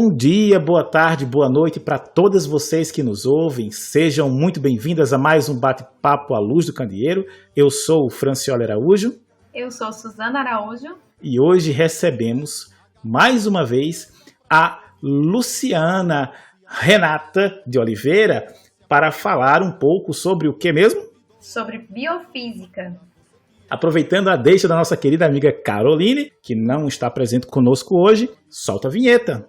Bom dia, boa tarde, boa noite para todas vocês que nos ouvem. Sejam muito bem-vindas a mais um bate-papo à luz do candeeiro. Eu sou o Francioli Araújo. Eu sou Suzana Araújo. E hoje recebemos, mais uma vez, a Luciana Renata de Oliveira para falar um pouco sobre o que mesmo? Sobre biofísica. Aproveitando a deixa da nossa querida amiga Caroline, que não está presente conosco hoje, solta a vinheta.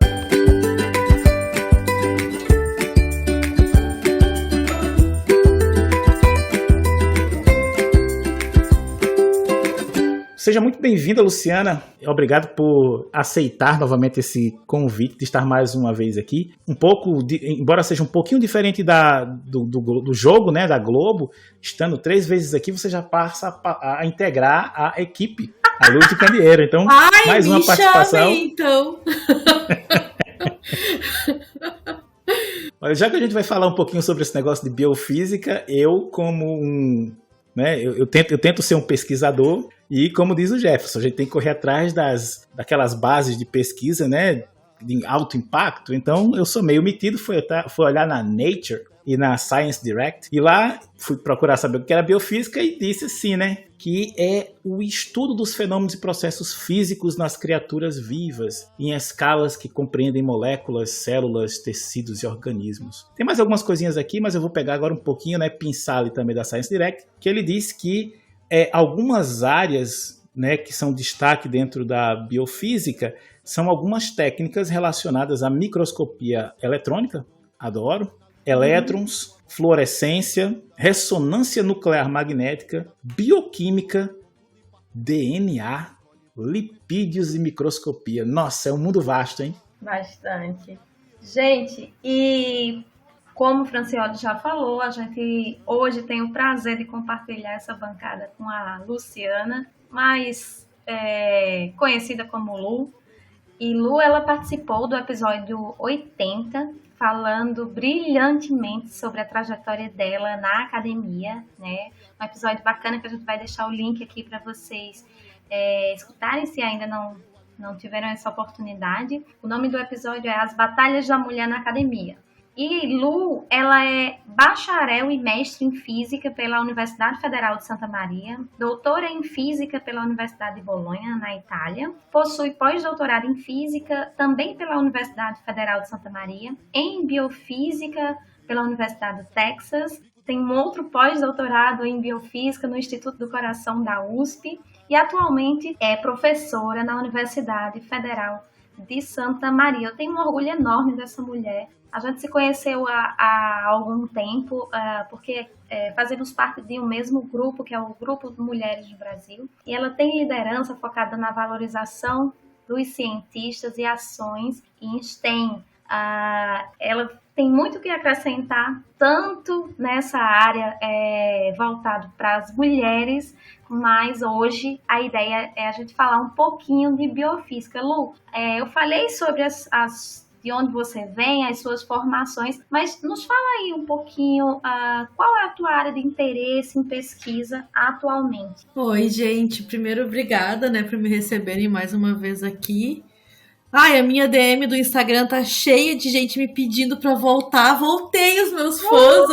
Seja muito bem-vinda, Luciana. Obrigado por aceitar novamente esse convite de estar mais uma vez aqui. Embora seja um pouquinho diferente do jogo, né, da Globo, estando 3 vezes aqui, você já passa a integrar a equipe, a Luz do Candeeiro. Então, mais uma participação. Chame, então. Olha, já que a gente vai falar um pouquinho sobre esse negócio de biofísica, eu eu tento ser um pesquisador e, como diz o Jefferson, a gente tem que correr atrás daquelas bases de pesquisa, né, de alto impacto. Então, eu sou meio metido, fui olhar na Nature e na Science Direct, e lá fui procurar saber o que era biofísica e disse assim, né, que é o estudo dos fenômenos e processos físicos nas criaturas vivas, em escalas que compreendem moléculas, células, tecidos e organismos. Tem mais algumas coisinhas aqui, mas eu vou pegar agora um pouquinho, né, pinçar ali também da Science Direct, que ele diz que algumas áreas, né, que são destaque dentro da biofísica são algumas técnicas relacionadas à microscopia eletrônica, adoro, elétrons, fluorescência, ressonância nuclear magnética, bioquímica, DNA, lipídios e microscopia. Nossa, é um mundo vasto, hein? Bastante. Gente, e como o Francioli já falou, a gente hoje tem o prazer de compartilhar essa bancada com a Luciana, mais conhecida como Lu. E Lu, ela participou do episódio 80, falando brilhantemente sobre a trajetória dela na academia, né? Um episódio bacana que a gente vai deixar o link aqui para vocês escutarem, se ainda não tiveram essa oportunidade. O nome do episódio é As Batalhas da Mulher na Academia. E Lu, ela é bacharel e mestre em Física pela Universidade Federal de Santa Maria, doutora em Física pela Universidade de Bolonha, na Itália, possui pós-doutorado em Física também pela Universidade Federal de Santa Maria, em Biofísica pela Universidade do Texas, tem um outro pós-doutorado em Biofísica no Instituto do Coração da USP e atualmente é professora na Universidade Federal de Santa Maria. Eu tenho um orgulho enorme dessa mulher. A gente se conheceu há algum tempo, porque fazemos parte de um mesmo grupo, que é o Grupo de Mulheres do Brasil. E ela tem liderança focada na valorização dos cientistas e ações em STEM. Ela tem muito que acrescentar, tanto nessa área voltada para as mulheres, mas hoje a ideia é a gente falar um pouquinho de biofísica. Lu, eu falei sobre de onde você vem, as suas formações, mas nos fala aí um pouquinho qual é a tua área de interesse em pesquisa atualmente. Oi, gente. Primeiro, obrigada, né, por me receberem mais uma vez aqui. Ai, a minha DM do Instagram tá cheia de gente me pedindo pra voltar. Voltei os meus fãs.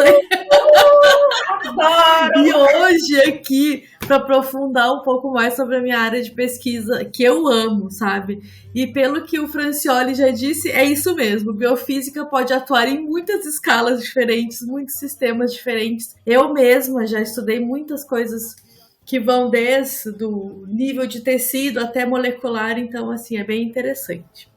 E hoje aqui, para aprofundar um pouco mais sobre a minha área de pesquisa, que eu amo, sabe? E pelo que o Francioli já disse, é isso mesmo. Biofísica pode atuar em muitas escalas diferentes, muitos sistemas diferentes. Eu mesma já estudei muitas coisas que vão desde o nível de tecido até molecular, então, assim, é bem interessante.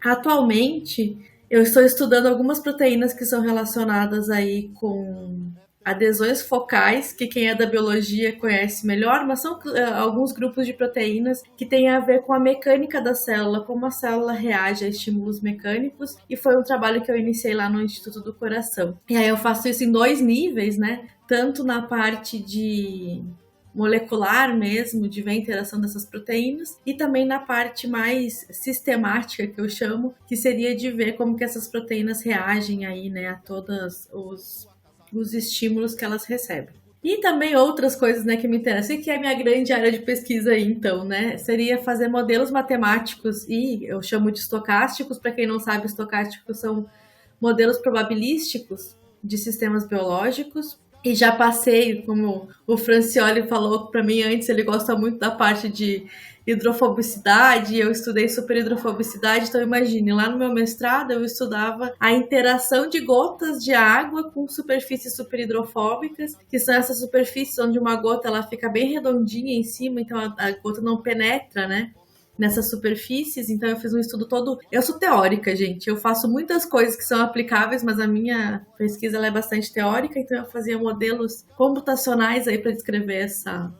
Atualmente, eu estou estudando algumas proteínas que são relacionadas aí com adesões focais, que quem é da biologia conhece melhor, mas são alguns grupos de proteínas que têm a ver com a mecânica da célula, como a célula reage a estímulos mecânicos, e foi um trabalho que eu iniciei lá no Instituto do Coração. E aí eu faço isso em 2 níveis, né? Tanto na parte de molecular mesmo, de ver a interação dessas proteínas, e também na parte mais sistemática, que eu chamo, que seria de ver como que essas proteínas reagem aí, né, a todos os estímulos que elas recebem. E também outras coisas, né, que me interessam, e que é a minha grande área de pesquisa aí, então, né, seria fazer modelos matemáticos, e eu chamo de estocásticos. Para quem não sabe, estocásticos são modelos probabilísticos de sistemas biológicos. E já passei, como o Francioli falou para mim antes, ele gosta muito da parte de hidrofobicidade, eu estudei superhidrofobicidade, então imagine, lá no meu mestrado eu estudava a interação de gotas de água com superfícies superhidrofóbicas, que são essas superfícies onde uma gota ela fica bem redondinha em cima, então a gota não penetra, né, nessas superfícies. Então eu fiz um estudo todo... Eu sou teórica, gente. Eu faço muitas coisas que são aplicáveis, mas a minha pesquisa ela é bastante teórica, então eu fazia modelos computacionais aí para descrever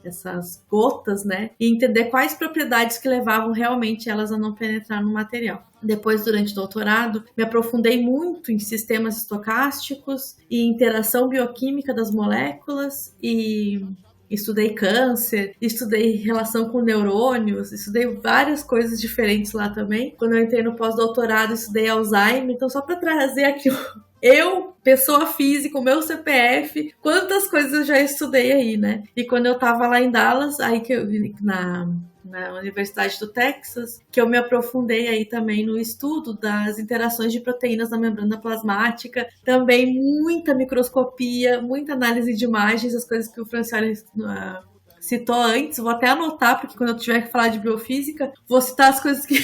essas gotas, né? E entender quais propriedades que levavam realmente elas a não penetrar no material. Depois, durante o doutorado, me aprofundei muito em sistemas estocásticos e interação bioquímica das moléculas, e estudei câncer, estudei relação com neurônios, estudei várias coisas diferentes lá também. Quando eu entrei no pós-doutorado, estudei Alzheimer. Então, só para trazer aqui, eu, pessoa física, o meu CPF, quantas coisas eu já estudei aí, né? E quando eu tava lá em Dallas, aí que eu na Universidade do Texas, que eu me aprofundei aí também no estudo das interações de proteínas na membrana plasmática, também muita microscopia, muita análise de imagens, as coisas que o Francioli citou antes. Vou até anotar, porque quando eu tiver que falar de biofísica, vou citar as coisas que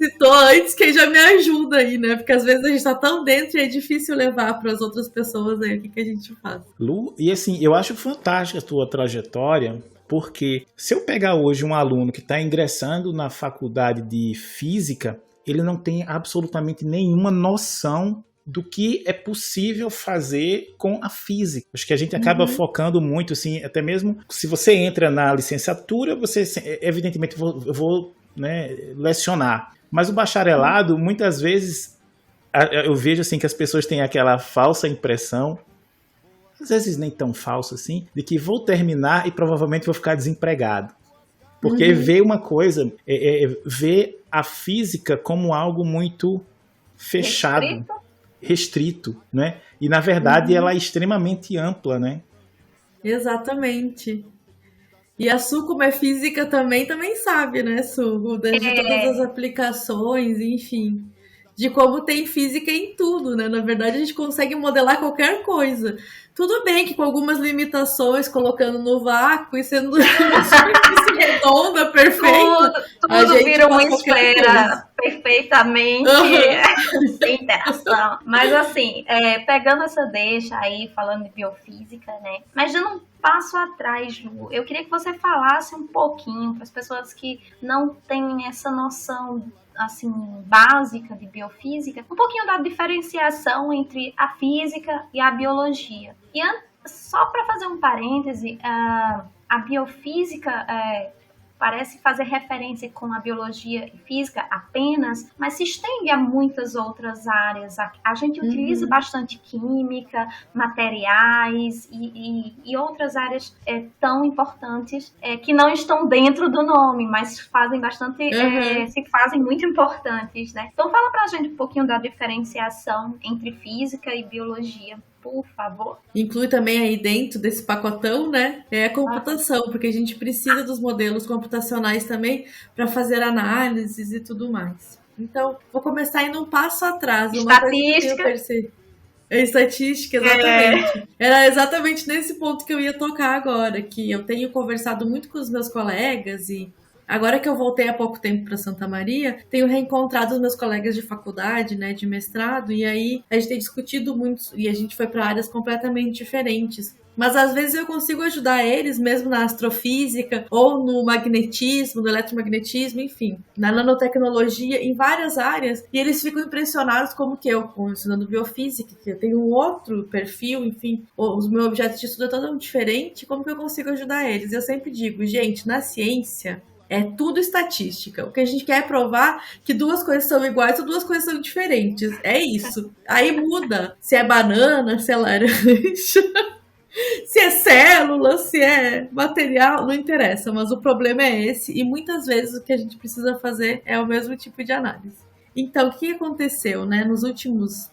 citou antes, que já me ajuda aí, né? Porque às vezes a gente tá tão dentro e é difícil levar para as outras pessoas aí o que a gente faz. Lu, e assim, eu acho fantástica a tua trajetória, porque se eu pegar hoje um aluno que está ingressando na faculdade de física, ele não tem absolutamente nenhuma noção do que é possível fazer com a física. Acho que a gente acaba focando muito, assim, até mesmo se você entra na licenciatura, você, evidentemente, eu vou né, lecionar. Mas o bacharelado, muitas vezes, eu vejo assim, que as pessoas têm aquela falsa impressão, às vezes nem tão falso assim, de que vou terminar e provavelmente vou ficar desempregado. Porque vê uma coisa, vê a física como algo muito fechado, restrito, né? E na verdade ela é extremamente ampla, né? Exatamente. E a Su, como é física também sabe, né, Su? De todas as aplicações, enfim. De como tem física em tudo, né? Na verdade, a gente consegue modelar qualquer coisa. Tudo bem que com algumas limitações, colocando no vácuo e sendo uma superfície redonda, perfeita. Tudo vira uma esfera perfeitamente sem interação. Mas assim, pegando essa deixa aí, falando de biofísica, né? Mas dando um passo atrás, Ju, eu queria que você falasse um pouquinho para as pessoas que não têm essa noção assim, básica de biofísica, um pouquinho da diferenciação entre a física e a biologia. E só para fazer um parêntese, a biofísica parece fazer referência com a biologia e física apenas, mas se estende a muitas outras áreas. A gente utiliza bastante química, materiais e outras áreas tão importantes que não estão dentro do nome, mas fazem bastante, se fazem muito importantes, né? Então fala pra gente um pouquinho da diferenciação entre física e biologia, por favor. Inclui também aí dentro desse pacotão, né? É a computação, porque a gente precisa dos modelos computacionais também para fazer análises e tudo mais. Então, vou começar indo um passo atrás. Estatística. Estatística, exatamente. Era exatamente nesse ponto que eu ia tocar agora, que eu tenho conversado muito com os meus colegas e agora que eu voltei há pouco tempo para Santa Maria, tenho reencontrado os meus colegas de faculdade, né, de mestrado, e aí a gente tem discutido muito, e a gente foi para áreas completamente diferentes. Mas às vezes eu consigo ajudar eles, mesmo na astrofísica, ou no magnetismo, no eletromagnetismo, enfim, na nanotecnologia, em várias áreas, e eles ficam impressionados como que eu, estudando biofísica, que eu tenho um outro perfil, enfim, os meus objetos de estudo é totalmente diferente, como que eu consigo ajudar eles? Eu sempre digo, gente, na ciência, é tudo estatística. O que a gente quer é provar que duas coisas são iguais ou duas coisas são diferentes. É isso. Aí muda se é banana, se é laranja, se é célula, se é material, não interessa. Mas o problema é esse e muitas vezes o que a gente precisa fazer é o mesmo tipo de análise. Então, o que aconteceu, né? Nos últimos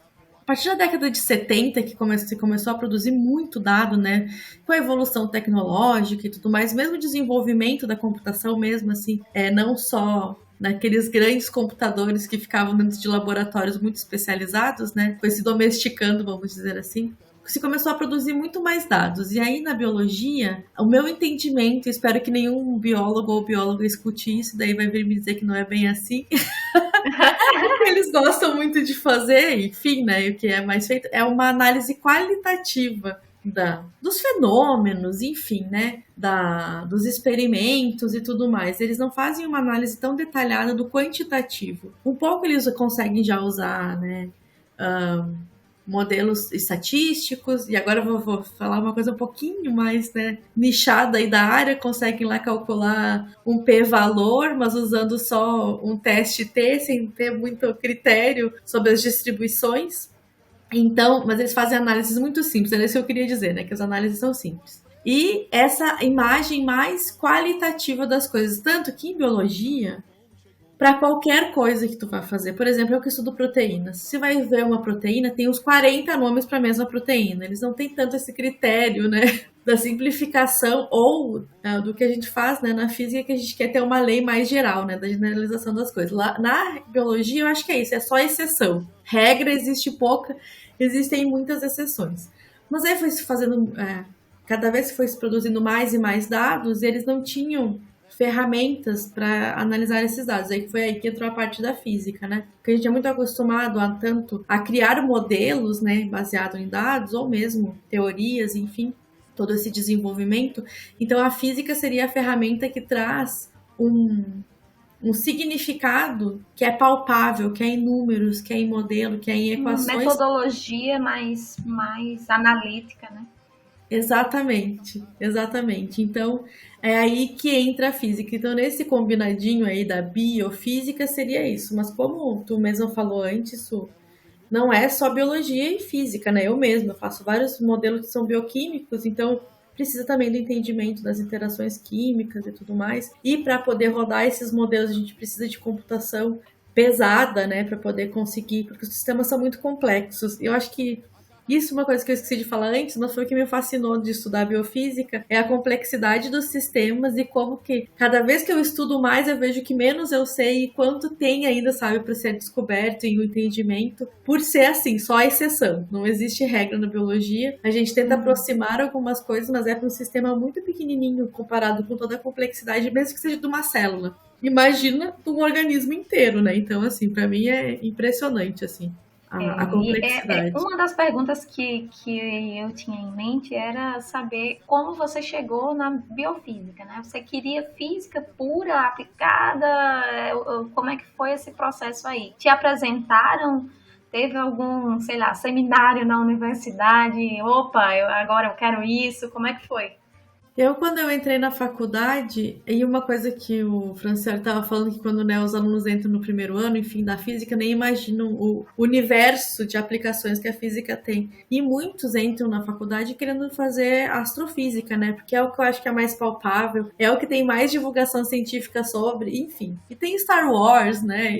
partir da década de 70, que começou a produzir muito dado, né? Com a evolução tecnológica e tudo mais, mesmo o desenvolvimento da computação mesmo, assim, não só naqueles grandes computadores que ficavam dentro de laboratórios muito especializados, né? Foi se domesticando, vamos dizer assim. Se começou a produzir muito mais dados. E aí, na biologia, o meu entendimento, espero que nenhum biólogo ou bióloga escute isso, daí vai vir me dizer que não é bem assim. Eles gostam muito de fazer, enfim, né? O que é mais feito é uma análise qualitativa dos fenômenos, enfim, né? Dos experimentos e tudo mais. Eles não fazem uma análise tão detalhada do quantitativo. Um pouco eles conseguem já usar, né? Modelos estatísticos, e agora eu vou falar uma coisa um pouquinho mais, né, nichada aí da área, conseguem lá calcular um p-valor, mas usando só um teste T, sem ter muito critério sobre as distribuições. Então, mas eles fazem análises muito simples, é isso que eu queria dizer, né, que as análises são simples. E essa imagem mais qualitativa das coisas, tanto que em biologia, para qualquer coisa que tu vai fazer. Por exemplo, eu que estudo proteínas. Se você vai ver uma proteína, tem uns 40 nomes para a mesma proteína. Eles não têm tanto esse critério, né, da simplificação ou do que a gente faz, né, na física, que a gente quer ter uma lei mais geral, né, da generalização das coisas. Lá, na biologia, eu acho que é isso, é só exceção. Regra existe pouca, existem muitas exceções. Mas aí foi se fazendo, cada vez que foi se produzindo mais e mais dados, eles não tinham ferramentas para analisar esses dados. Aí foi aí que entrou a parte da física, né? Porque a gente é muito acostumado a criar modelos, né, baseado em dados, ou mesmo teorias, enfim, todo esse desenvolvimento. Então a física seria a ferramenta que traz um significado que é palpável, que é em números, que é em modelo, que é em equações. Metodologia mais analítica, né? Exatamente. Então, é aí que entra a física. Então, nesse combinadinho aí da biofísica, seria isso. Mas como tu mesmo falou antes, isso não é só biologia e física, né? Eu faço vários modelos que são bioquímicos, então precisa também do entendimento das interações químicas e tudo mais. E para poder rodar esses modelos, a gente precisa de computação pesada, né? Para poder conseguir, porque os sistemas são muito complexos. Eu acho que isso é uma coisa que eu esqueci de falar antes, mas foi o que me fascinou de estudar biofísica, é a complexidade dos sistemas e como que cada vez que eu estudo mais eu vejo que menos eu sei e quanto tem ainda, sabe, para ser descoberto e o entendimento, por ser assim, só a exceção. Não existe regra na biologia. A gente tenta aproximar algumas coisas, mas é para um sistema muito pequenininho comparado com toda a complexidade, mesmo que seja de uma célula. Imagina um organismo inteiro, né? Então, assim, para mim é impressionante, assim. A complexidade. Uma das perguntas que eu tinha em mente era saber como você chegou na biofísica, né? Você queria física pura, aplicada? Como é que foi esse processo aí? Te apresentaram? Teve algum, sei lá, seminário na universidade? Opa, agora eu quero isso. Como é que foi? Quando eu entrei na faculdade, e uma coisa que o Francioli estava falando, que quando, né, os alunos entram no primeiro ano, enfim, da física, nem imaginam o universo de aplicações que a física tem. E muitos entram na faculdade querendo fazer astrofísica, né? Porque é o que eu acho que é mais palpável, é o que tem mais divulgação científica sobre, enfim. E tem Star Wars, né?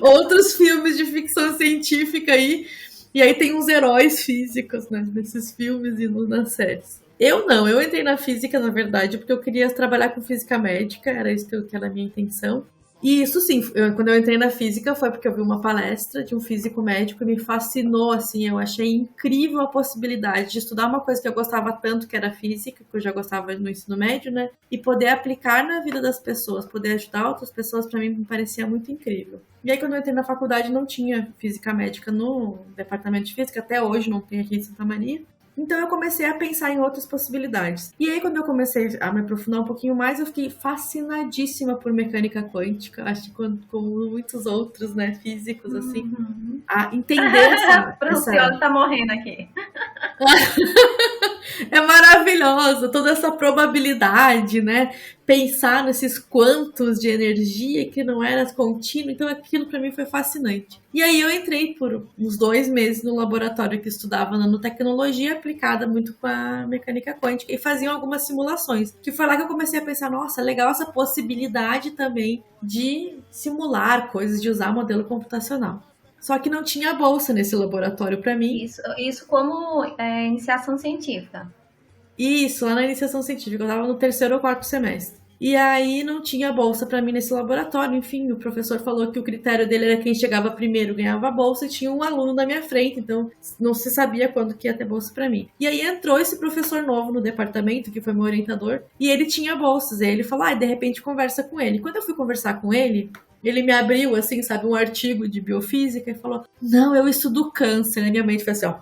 Outros filmes de ficção científica aí. E aí tem uns heróis físicos, né, nesses filmes e nas séries. Eu entrei na física, na verdade, porque eu queria trabalhar com física médica, era isso que era a minha intenção. E isso sim, quando eu entrei na física foi porque eu vi uma palestra de um físico médico e me fascinou, assim, eu achei incrível a possibilidade de estudar uma coisa que eu gostava tanto, que era física, que eu já gostava no ensino médio, né, e poder aplicar na vida das pessoas, poder ajudar outras pessoas, para mim me parecia muito incrível. E aí quando eu entrei na faculdade não tinha física médica no departamento de física, até hoje não tem aqui em Santa Maria. Então eu comecei a pensar em outras possibilidades. E aí quando eu comecei a me aprofundar um pouquinho mais, eu fiquei fascinadíssima por mecânica quântica. Acho que como muitos outros, né, físicos, assim, a entender essa... Francioli tá morrendo aqui. É maravilhoso, toda essa probabilidade, né? Pensar nesses quantos de energia que não era contínuo, então aquilo para mim foi fascinante. E aí eu entrei por uns 2 meses no laboratório que estudava nanotecnologia aplicada muito com a mecânica quântica e faziam algumas simulações, que foi lá que eu comecei a pensar, nossa, legal essa possibilidade também de simular coisas, de usar modelo computacional. Só que não tinha bolsa nesse laboratório para mim. Isso como iniciação científica. Isso, lá na iniciação científica, eu tava no 3º ou 4º semestre. E aí não tinha bolsa pra mim nesse laboratório, enfim, o professor falou que o critério dele era quem chegava primeiro ganhava a bolsa e tinha um aluno na minha frente, então não se sabia quando que ia ter bolsa pra mim. E aí entrou esse professor novo no departamento, que foi meu orientador, e ele tinha bolsas, e aí ele falou, de repente conversa com ele. Quando eu fui conversar com ele, ele me abriu, assim, sabe, um artigo de biofísica e falou, não, eu estudo câncer. Na minha mente foi assim, ó...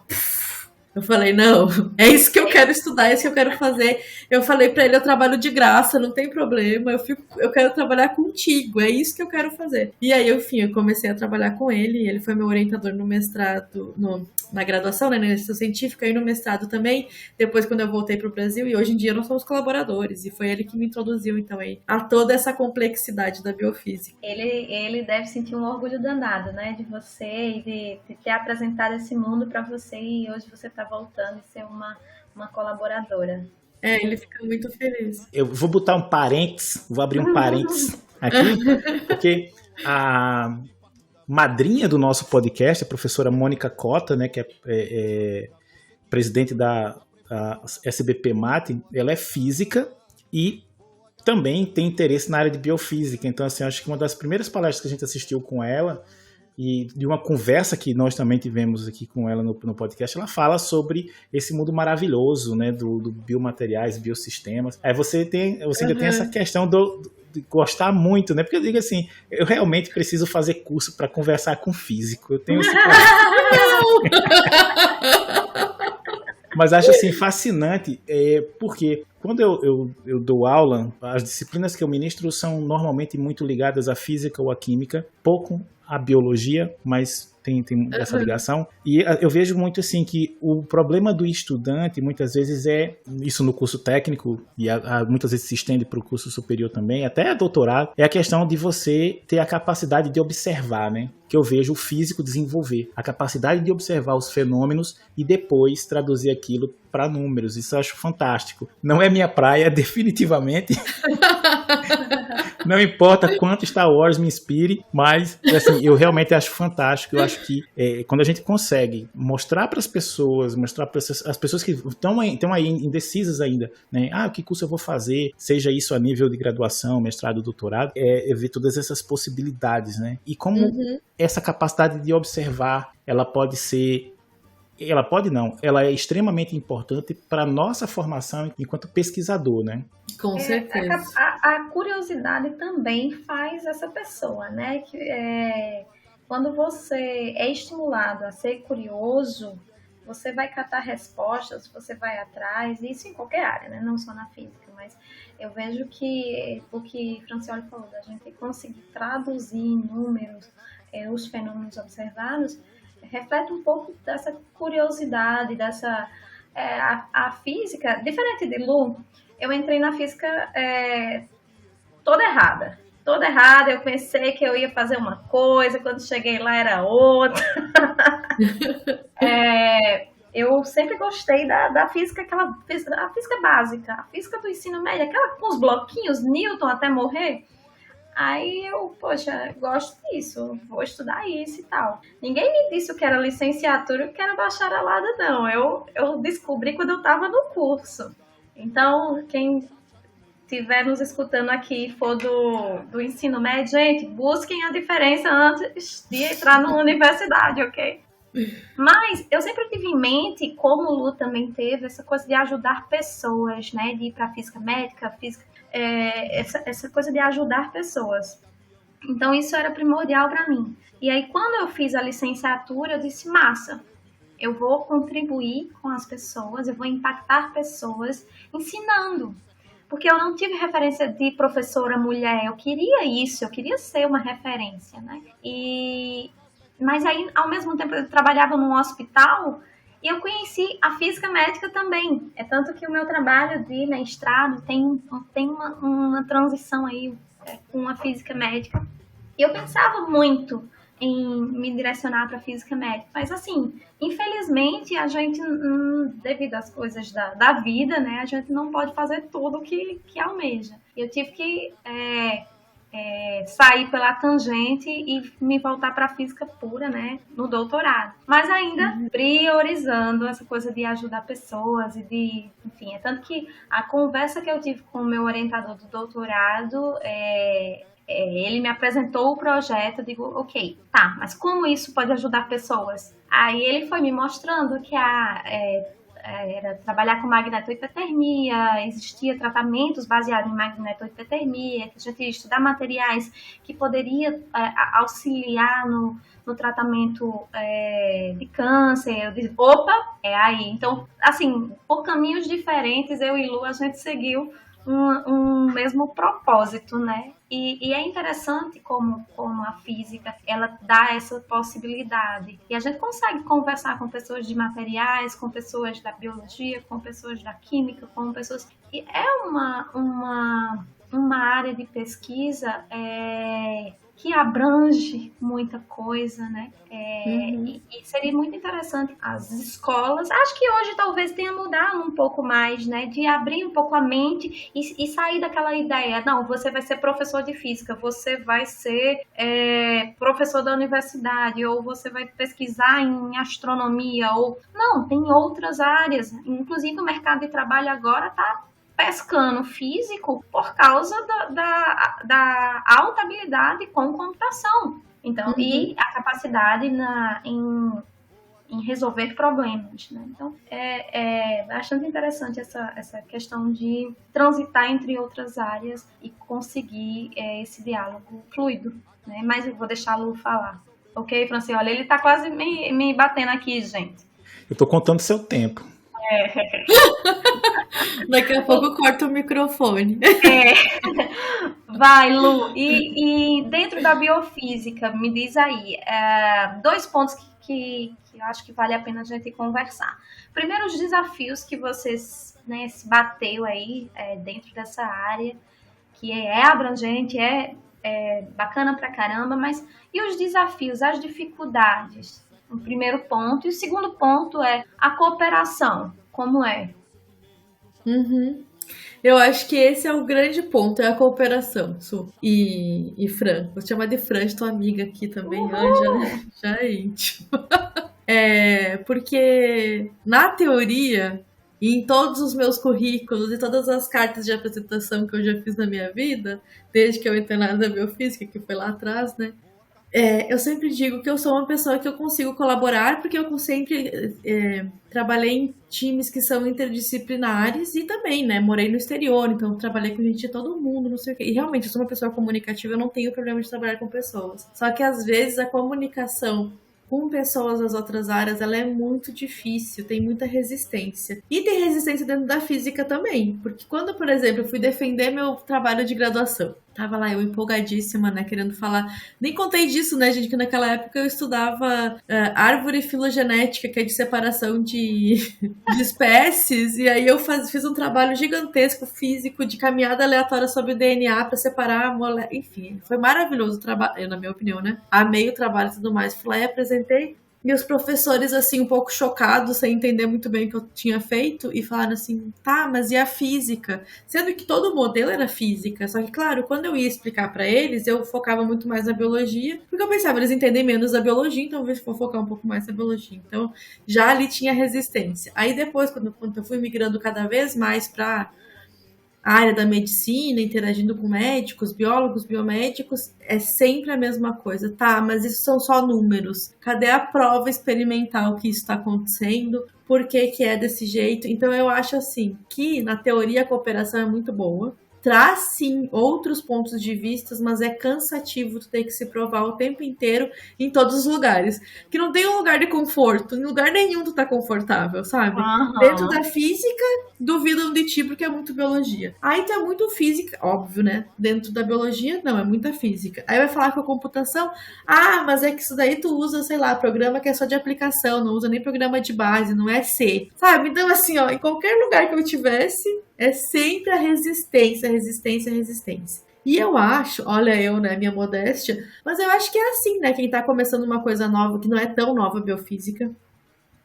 Eu falei, não, é isso que eu quero estudar, é isso que eu quero fazer. Eu falei pra ele, eu trabalho de graça, não tem problema, eu quero trabalhar contigo, é isso que eu quero fazer. E aí, enfim, eu comecei a trabalhar com ele, ele foi meu orientador no mestrado, na graduação, né, na iniciação científica, e no mestrado também, depois quando eu voltei pro Brasil, e hoje em dia nós somos colaboradores, e foi ele que me introduziu, então, aí, a toda essa complexidade da biofísica. Ele deve sentir um orgulho danado, né, de você e de ter apresentado esse mundo para você, e hoje você tá voltando e ser uma colaboradora. Ele fica muito feliz. Eu vou botar um parênteses, vou abrir um parênteses aqui, porque a madrinha do nosso podcast, a professora Mônica Cota, né, que é presidente da SBPMAT, ela é física e também tem interesse na área de biofísica. Então, assim, acho que uma das primeiras palestras que a gente assistiu com ela e de uma conversa que nós também tivemos aqui com ela no podcast, ela fala sobre esse mundo maravilhoso, né, do biomateriais, biosistemas. Aí você ainda tem essa questão de gostar muito, né, porque eu digo assim, eu realmente preciso fazer curso para conversar com físico. Eu tenho esse Mas acho assim fascinante, porque quando eu dou aula, as disciplinas que eu ministro são normalmente muito ligadas à física ou à química, pouco à biologia, mas tem essa ligação. E eu vejo muito assim que o problema do estudante muitas vezes é, isso no curso técnico, e muitas vezes se estende para o curso superior também, até doutorado, é a questão de você ter a capacidade de observar, né? Que eu vejo o físico desenvolver. A capacidade de observar os fenômenos e depois traduzir aquilo para números. Isso eu acho fantástico. Não é minha praia, definitivamente. Não importa quanto Star Wars me inspire, mas assim, eu realmente acho fantástico. Eu acho que quando a gente consegue mostrar para as pessoas, mostrar para as pessoas que estão aí indecisas ainda, né? Que curso eu vou fazer, seja isso a nível de graduação, mestrado, doutorado, ver todas essas possibilidades, né? E como essa capacidade de observar, ela é extremamente importante para a nossa formação enquanto pesquisador, né? Com certeza. A curiosidade também faz essa pessoa, né? Quando você é estimulado a ser curioso, você vai catar respostas, você vai atrás, isso em qualquer área, né? Não só na física, mas eu vejo que o que Francioli falou, da gente conseguir traduzir em números os fenômenos observados, reflete um pouco dessa curiosidade, dessa... a física, diferente de Lu, eu entrei na física toda errada. Eu pensei que eu ia fazer uma coisa, quando cheguei lá era outra. Eu sempre gostei da física, a física básica, a física do ensino médio, aquela com os bloquinhos, Newton até morrer. Aí eu, gosto disso, vou estudar isso e tal. Ninguém me disse o que era licenciatura e o que era bacharelado, não. Eu descobri quando eu estava no curso. Então, quem estiver nos escutando aqui e for do ensino médio, gente, busquem a diferença antes de entrar numa universidade, ok? Mas eu sempre tive em mente, como o Lu também teve, essa coisa de ajudar pessoas, né? De ir para física médica, essa coisa de ajudar pessoas. Então isso era primordial para mim. E aí quando eu fiz a licenciatura, eu disse, massa, eu vou contribuir com as pessoas, eu vou impactar pessoas ensinando. Porque eu não tive referência de professora mulher, eu queria isso, eu queria ser uma referência, né? Mas aí, ao mesmo tempo, eu trabalhava num hospital e eu conheci a física médica também. É tanto que o meu trabalho de mestrado tem uma transição aí com a física médica. E eu pensava muito em me direcionar para a física médica. Mas, assim, infelizmente, a gente, devido às coisas da vida, né, a gente não pode fazer tudo que almeja. Eu tive que sair pela tangente e me voltar para a física pura, né, no doutorado. Mas ainda priorizando essa coisa de ajudar pessoas e de, enfim, é tanto que a conversa que eu tive com o meu orientador do doutorado, ele me apresentou o projeto, eu digo, ok, tá, mas como isso pode ajudar pessoas? Aí ele foi me mostrando que era trabalhar com magnetohipertermia, existia tratamentos baseados em magnetohipertermia, que a gente ia estudar materiais que poderia auxiliar no tratamento de câncer. Eu disse, opa, é aí. Então, assim, por caminhos diferentes, eu e Lu, a gente seguiu um mesmo propósito, né? E é interessante como a física, ela dá essa possibilidade. E a gente consegue conversar com pessoas de materiais, com pessoas da biologia, com pessoas da química, com pessoas... E é uma área de pesquisa que abrange muita coisa, né? E seria muito interessante as escolas, acho que hoje talvez tenha mudado um pouco mais, né? De abrir um pouco a mente e sair daquela ideia, não, você vai ser professor de física, você vai ser professor da universidade, ou você vai pesquisar em astronomia, ou... Não, tem outras áreas, inclusive o mercado de trabalho agora está pescando físico por causa da alta habilidade com computação. Então, e a capacidade em resolver problemas, né? Então, é bastante interessante essa questão de transitar entre outras áreas e conseguir esse diálogo fluido, né? Mas eu vou deixar a Lu falar. Ok, Francioli? Olha, ele tá quase me batendo aqui, gente. Eu tô contando seu tempo. Daqui a pouco eu corto o microfone. Vai, Lu. E dentro da biofísica, me diz aí, 2 pontos que eu acho que vale a pena a gente conversar. Primeiro, os desafios que vocês, né, se bateu aí dentro dessa área, que é abrangente, bacana pra caramba, mas e os desafios, as dificuldades? O primeiro ponto. E o segundo ponto é a cooperação. Como é? Eu acho que esse é o grande ponto, é a cooperação, Su. E Fran, vou te chamar de Fran, tua amiga aqui também, Ângela, já é íntimo. Porque na teoria, e em todos os meus currículos e todas as cartas de apresentação que eu já fiz na minha vida, desde que eu entrei na área da biofísica, que foi lá atrás, né? Eu sempre digo que eu sou uma pessoa que eu consigo colaborar, porque eu sempre trabalhei em times que são interdisciplinares e também, né, morei no exterior, então trabalhei com gente de todo mundo, não sei o quê. E realmente, eu sou uma pessoa comunicativa, eu não tenho problema de trabalhar com pessoas. Só que às vezes a comunicação com pessoas das outras áreas, ela é muito difícil, tem muita resistência. E tem resistência dentro da física também, porque quando, por exemplo, eu fui defender meu trabalho de graduação, tava lá eu empolgadíssima, né, querendo falar, nem contei disso, né, gente, que naquela época eu estudava árvore filogenética, que é de separação de espécies, e aí eu fiz um trabalho gigantesco físico de caminhada aleatória sobre o DNA para separar a molécula, enfim, foi maravilhoso o trabalho, na minha opinião, né, amei o trabalho e tudo mais, fui lá e apresentei, e os professores, assim, um pouco chocados, sem entender muito bem o que eu tinha feito, e falaram assim, tá, mas e a física? Sendo que todo o modelo era física, só que, claro, quando eu ia explicar pra eles, eu focava muito mais na biologia, porque eu pensava, eles entendem menos da biologia, então eu vou focar um pouco mais na biologia. Então, já ali tinha resistência. Aí depois, quando eu fui migrando cada vez mais pra a área da medicina, interagindo com médicos, biólogos, biomédicos, é sempre a mesma coisa. Tá, mas isso são só números. Cadê a prova experimental que isso está acontecendo? Por que que é desse jeito? Então eu acho assim, que na teoria a cooperação é muito boa. Traz sim outros pontos de vista, mas é cansativo tu ter que se provar o tempo inteiro em todos os lugares. Que não tem um lugar de conforto, em lugar nenhum tu tá confortável, sabe? Dentro da física, duvidam de ti porque é muito biologia. Aí tu é muito física, óbvio, né? Dentro da biologia, não, é muita física. Aí vai falar com a computação, mas é que isso daí tu usa, sei lá, programa que é só de aplicação, não usa nem programa de base, não é C, sabe? Então assim, ó, em qualquer lugar que eu tivesse, é sempre a resistência. E eu acho, olha eu, né, minha modéstia, mas eu acho que é assim, né, quem tá começando uma coisa nova, que não é tão nova a biofísica,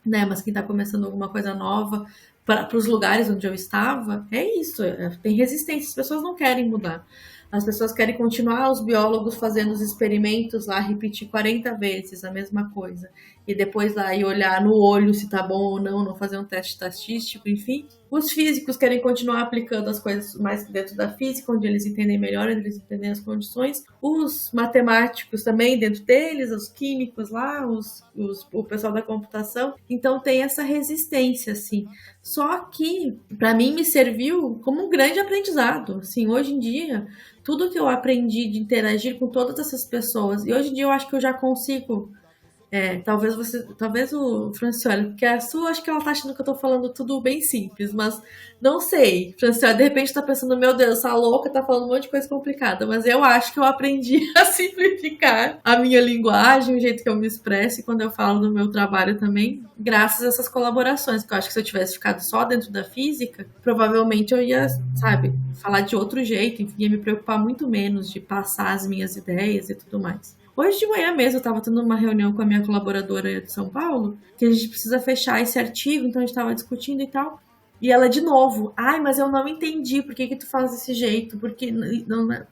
né, mas quem tá começando alguma coisa nova para os lugares onde eu estava, é isso, tem resistência, as pessoas não querem mudar. As pessoas querem continuar, os biólogos fazendo os experimentos lá, repetir 40 vezes a mesma coisa. E depois lá ir olhar no olho se tá bom ou não fazer um teste estatístico, enfim. Os físicos querem continuar aplicando as coisas mais dentro da física, onde eles entendem melhor, onde eles entendem as condições. Os matemáticos também dentro deles, os químicos lá, o pessoal da computação. Então tem essa resistência, assim. Só que, para mim, me serviu como um grande aprendizado. Assim, hoje em dia, tudo que eu aprendi de interagir com todas essas pessoas, e hoje em dia eu acho que eu já consigo... talvez o Francioli, porque a sua, acho que ela tá achando que eu tô falando tudo bem simples, mas não sei. Francioli, de repente tá pensando, meu Deus, essa louca tá falando um monte de coisa complicada, mas eu acho que eu aprendi a simplificar a minha linguagem, o jeito que eu me expresso, e quando eu falo do meu trabalho também, graças a essas colaborações, que eu acho que se eu tivesse ficado só dentro da física, provavelmente eu ia, sabe, falar de outro jeito, enfim, ia me preocupar muito menos de passar as minhas ideias e tudo mais. Hoje de manhã mesmo eu estava tendo uma reunião com a minha colaboradora de São Paulo, que a gente precisa fechar esse artigo, então a gente estava discutindo e tal. E ela de novo, mas eu não entendi por que tu faz desse jeito, porque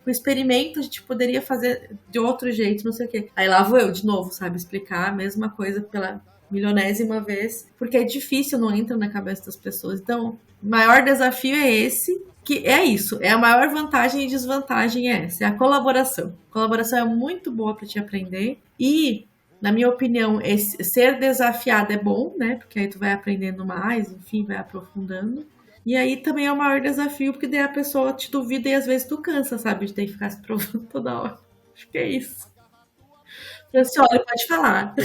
o experimento a gente poderia fazer de outro jeito, não sei o quê. Aí lá vou eu de novo, sabe, explicar a mesma coisa pela milionésima vez, porque é difícil, não entra na cabeça das pessoas. Então, o maior desafio é esse, que é isso, é a maior vantagem e desvantagem é essa, é a colaboração. A colaboração é muito boa para te aprender e, na minha opinião, ser desafiado é bom, né? Porque aí tu vai aprendendo mais, enfim, vai aprofundando. E aí também é o maior desafio, porque daí a pessoa te duvida e às vezes tu cansa, sabe? De ter que ficar se provando toda hora. Acho que é isso. Francioli, pode falar.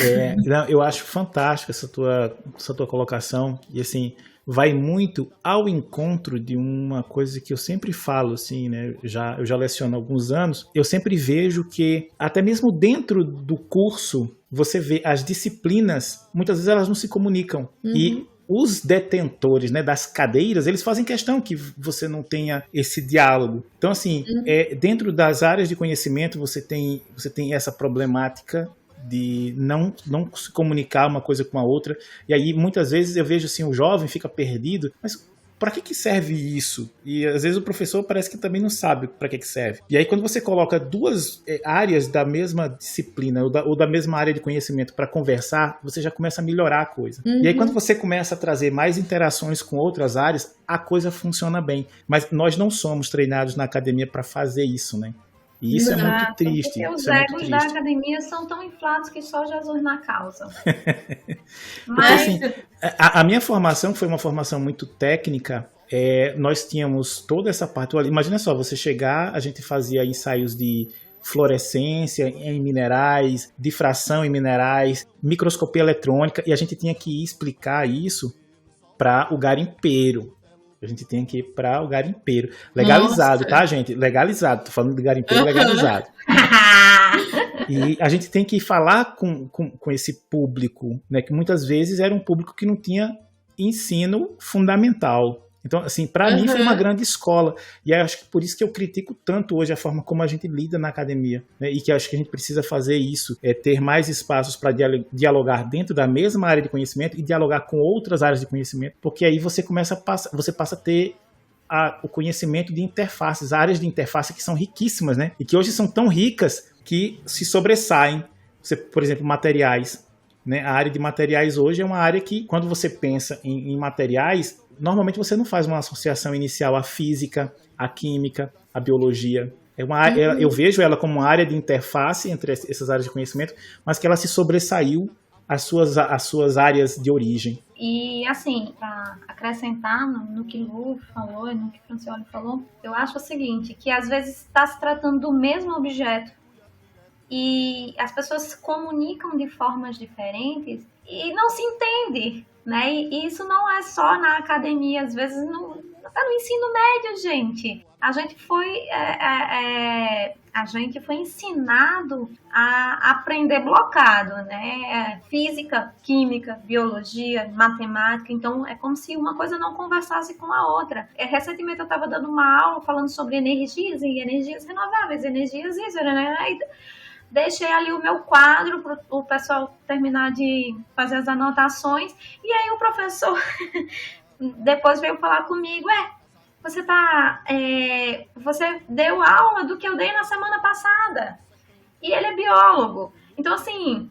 Eu acho fantástica essa tua colocação. E assim, vai muito ao encontro de uma coisa que eu sempre falo, assim, né? Eu já leciono há alguns anos. Eu sempre vejo que, até mesmo dentro do curso, você vê as disciplinas, muitas vezes elas não se comunicam. E os detentores, né, das cadeiras, eles fazem questão que você não tenha esse diálogo. Então, assim, dentro das áreas de conhecimento, você tem essa problemática de não se comunicar uma coisa com a outra. E aí, muitas vezes, eu vejo assim, o jovem fica perdido, mas para que serve isso? E às vezes o professor parece que também não sabe para que serve. E aí quando você coloca duas áreas da mesma disciplina ou da mesma área de conhecimento para conversar, você já começa a melhorar a coisa. E aí quando você começa a trazer mais interações com outras áreas, a coisa funciona bem. Mas nós não somos treinados na academia para fazer isso, né? E isso é muito triste. Porque os egos da academia são tão inflados que só Jesus na causa. Mas assim, a minha formação foi uma formação muito técnica. Nós tínhamos toda essa parte. Imagina só, você chegar, a gente fazia ensaios de fluorescência em minerais, difração em minerais, microscopia eletrônica, e a gente tinha que explicar isso para o garimpeiro. A gente tem que ir para o garimpeiro. Legalizado, nossa, tá, gente? Legalizado. Tô falando de garimpeiro legalizado. E a gente tem que falar com esse público, né? Que muitas vezes era um público que não tinha ensino fundamental. Então, assim, para mim foi uma grande escola. E acho que por isso que eu critico tanto hoje a forma como a gente lida na academia, né? E que acho que a gente precisa fazer isso, ter mais espaços para dialogar dentro da mesma área de conhecimento e dialogar com outras áreas de conhecimento, porque aí você passa a ter o conhecimento de interfaces, áreas de interface que são riquíssimas, né? E que hoje são tão ricas que se sobressaem. Você, por exemplo, materiais, né? A área de materiais hoje é uma área que, quando você pensa em materiais, normalmente você não faz uma associação inicial à física, à química, à biologia. Eu vejo ela como uma área de interface entre essas áreas de conhecimento, mas que ela se sobressaiu às suas áreas de origem. E, assim, para acrescentar no que Lu falou e no que Francioli falou, eu acho o seguinte, que às vezes está se tratando do mesmo objeto e as pessoas se comunicam de formas diferentes e não se entendem, né? E isso não é só na academia, às vezes no ensino médio, gente. A gente foi ensinado a aprender blocado, né? Física, química, biologia, matemática. Então, é como se uma coisa não conversasse com a outra. Recentemente eu estava dando uma aula falando sobre energias e energias renováveis, energias isso, né? Deixei ali o meu quadro para o pessoal terminar de fazer as anotações. E aí o professor depois veio falar comigo, você deu aula do que eu dei na semana passada. E ele é biólogo. Então, assim,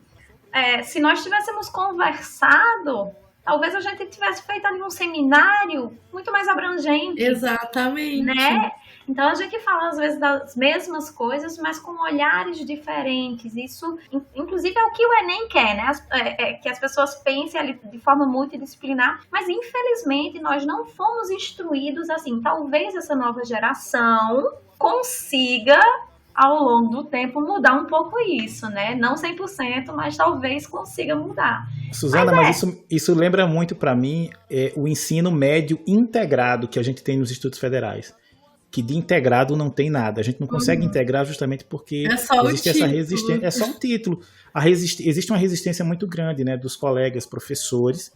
se nós tivéssemos conversado, talvez a gente tivesse feito ali um seminário muito mais abrangente. Exatamente. Né? Então a gente fala às vezes das mesmas coisas, mas com olhares diferentes. Isso, inclusive, é o que o Enem quer, né? Que as pessoas pensem ali de forma multidisciplinar, mas infelizmente nós não fomos instruídos assim. Talvez essa nova geração consiga, ao longo do tempo, mudar um pouco isso, né? Não 100%, mas talvez consiga mudar. Suzana, mas isso lembra muito para mim o ensino médio integrado que a gente tem nos institutos federais. Que de integrado não tem nada. A gente não consegue integrar justamente porque existe essa resistência. É só um título. Existe uma resistência muito grande, né, dos colegas, professores,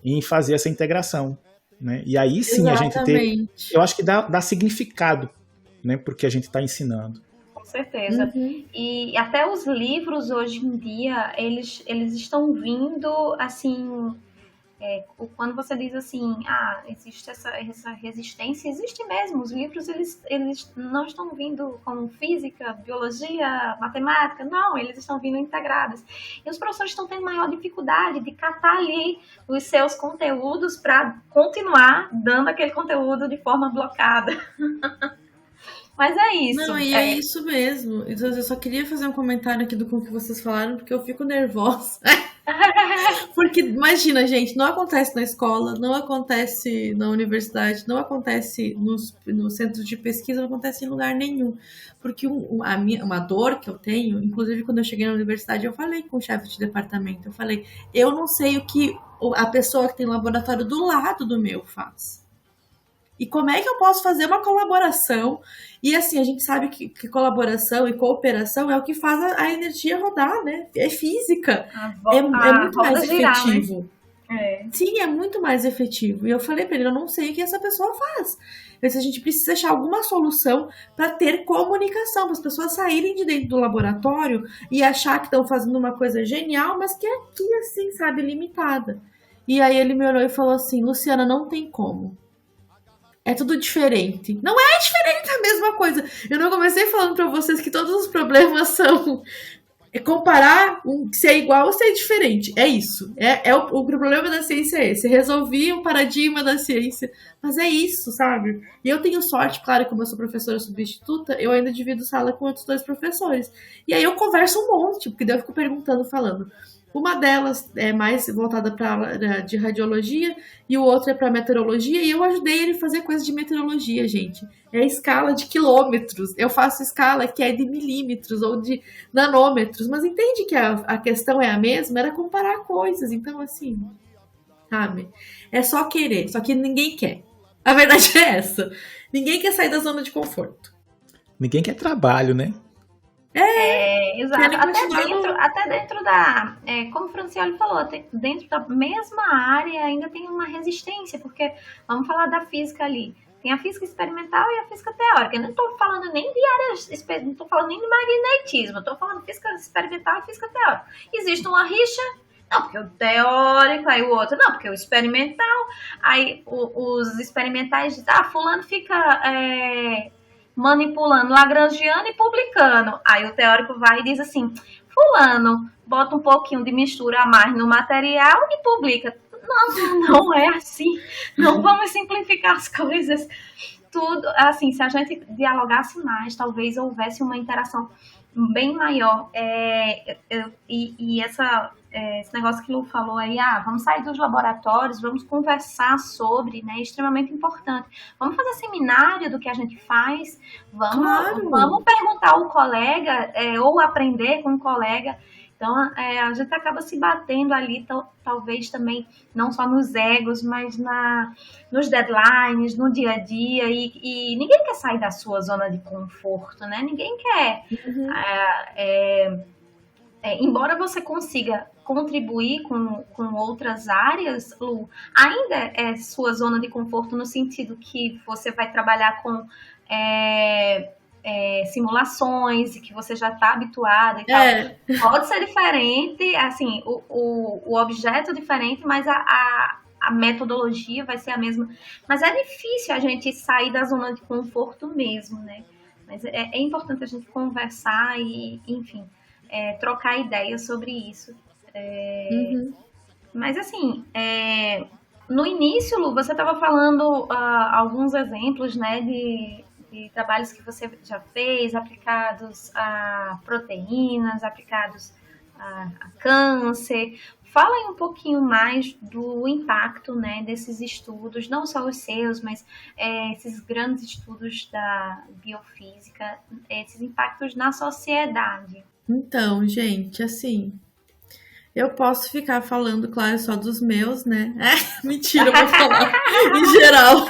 em fazer essa integração. Né? E aí sim a gente tem. Eu acho que dá significado, né, porque a gente está ensinando. Com certeza. E até os livros hoje em dia, eles estão vindo assim. Quando você diz assim, existe essa resistência, existe mesmo. Os livros, eles não estão vindo como física, biologia, matemática, não, eles estão vindo integrados. E os professores estão tendo maior dificuldade de catar ali os seus conteúdos para continuar dando aquele conteúdo de forma blocada. Mas é isso. Não, e é isso mesmo. Então, eu só queria fazer um comentário aqui do que vocês falaram, porque eu fico nervosa. Porque, imagina, gente, não acontece na escola, não acontece na universidade, não acontece no centro de pesquisa, não acontece em lugar nenhum. Porque uma dor que eu tenho, inclusive quando eu cheguei na universidade, eu falei com o chefe de departamento, eu falei, eu não sei o que a pessoa que tem laboratório do lado do meu faz. E como é que eu posso fazer uma colaboração? E assim, a gente sabe que colaboração e cooperação é o que faz a energia rodar, né? É física. É muito mais efetivo. Né? Sim, é muito mais efetivo. E eu falei pra ele, eu não sei o que essa pessoa faz. Mas a gente precisa achar alguma solução para ter comunicação, para as pessoas saírem de dentro do laboratório e achar que estão fazendo uma coisa genial, mas que é aqui, assim, sabe, limitada. E aí ele me olhou e falou assim, Luciana, não tem como. É tudo diferente. Não é diferente a mesma coisa. Eu não comecei falando pra vocês que todos os problemas são comparar ser igual ou ser diferente. É isso. O problema da ciência é esse. Resolvi o paradigma da ciência. Mas é isso, sabe? E eu tenho sorte, claro, como eu sou professora substituta, eu ainda divido sala com outros 2 professores. E aí eu converso um monte, porque daí eu fico perguntando, falando. Uma delas é mais voltada para área de radiologia e o outro é para meteorologia, e eu ajudei ele a fazer coisa de meteorologia, gente. É escala de quilômetros. Eu faço escala que é de milímetros ou de nanômetros, mas entende que a questão é a mesma? Era comparar coisas. Então, assim, sabe? É só querer, só que ninguém quer. A verdade é essa. Ninguém quer sair da zona de conforto. Ninguém quer trabalho, né? Exato. Até dentro da... como o Francioli falou, dentro da mesma área ainda tem uma resistência, porque vamos falar da física ali. Tem a física experimental e a física teórica. Eu não estou falando nem de áreas... Não estou falando nem de magnetismo. Estou falando de física experimental e física teórica. Existe uma rixa... Não, porque o teórico, aí o outro, não, porque o experimental, aí os experimentais dizem, fulano fica manipulando, lagrangiano e publicando. Aí o teórico vai e diz assim, fulano bota um pouquinho de mistura a mais no material e publica. Não é assim, não vamos simplificar as coisas. Tudo, assim, se a gente dialogasse mais, talvez houvesse uma interação bem maior. Esse negócio que o Lu falou aí, vamos sair dos laboratórios, vamos conversar sobre, né, é extremamente importante. Vamos fazer seminário do que a gente faz, vamos perguntar ao colega, ou aprender com o colega. Então, a gente acaba se batendo ali, talvez também, não só nos egos, mas nos deadlines, no dia a dia, e ninguém quer sair da sua zona de conforto, né? Ninguém quer. Embora você consiga contribuir com outras áreas, Lu, ainda é sua zona de conforto no sentido que você vai trabalhar com simulações e que você já está habituada e tal. Pode ser diferente, assim, o objeto é diferente, mas a a metodologia vai ser a mesma, mas é difícil a gente sair da zona de conforto mesmo, né? Mas é importante a gente conversar e, enfim, trocar ideias sobre isso. Mas, assim, no início, Lu, você estava falando alguns exemplos, né, de trabalhos que você já fez, aplicados a proteínas, aplicados a câncer. Fala aí um pouquinho mais do impacto, né, desses estudos, não só os seus, mas esses grandes estudos da biofísica, esses impactos na sociedade. Então, gente, assim, eu posso ficar falando, claro, só dos meus, né? Mentira, eu vou falar em geral.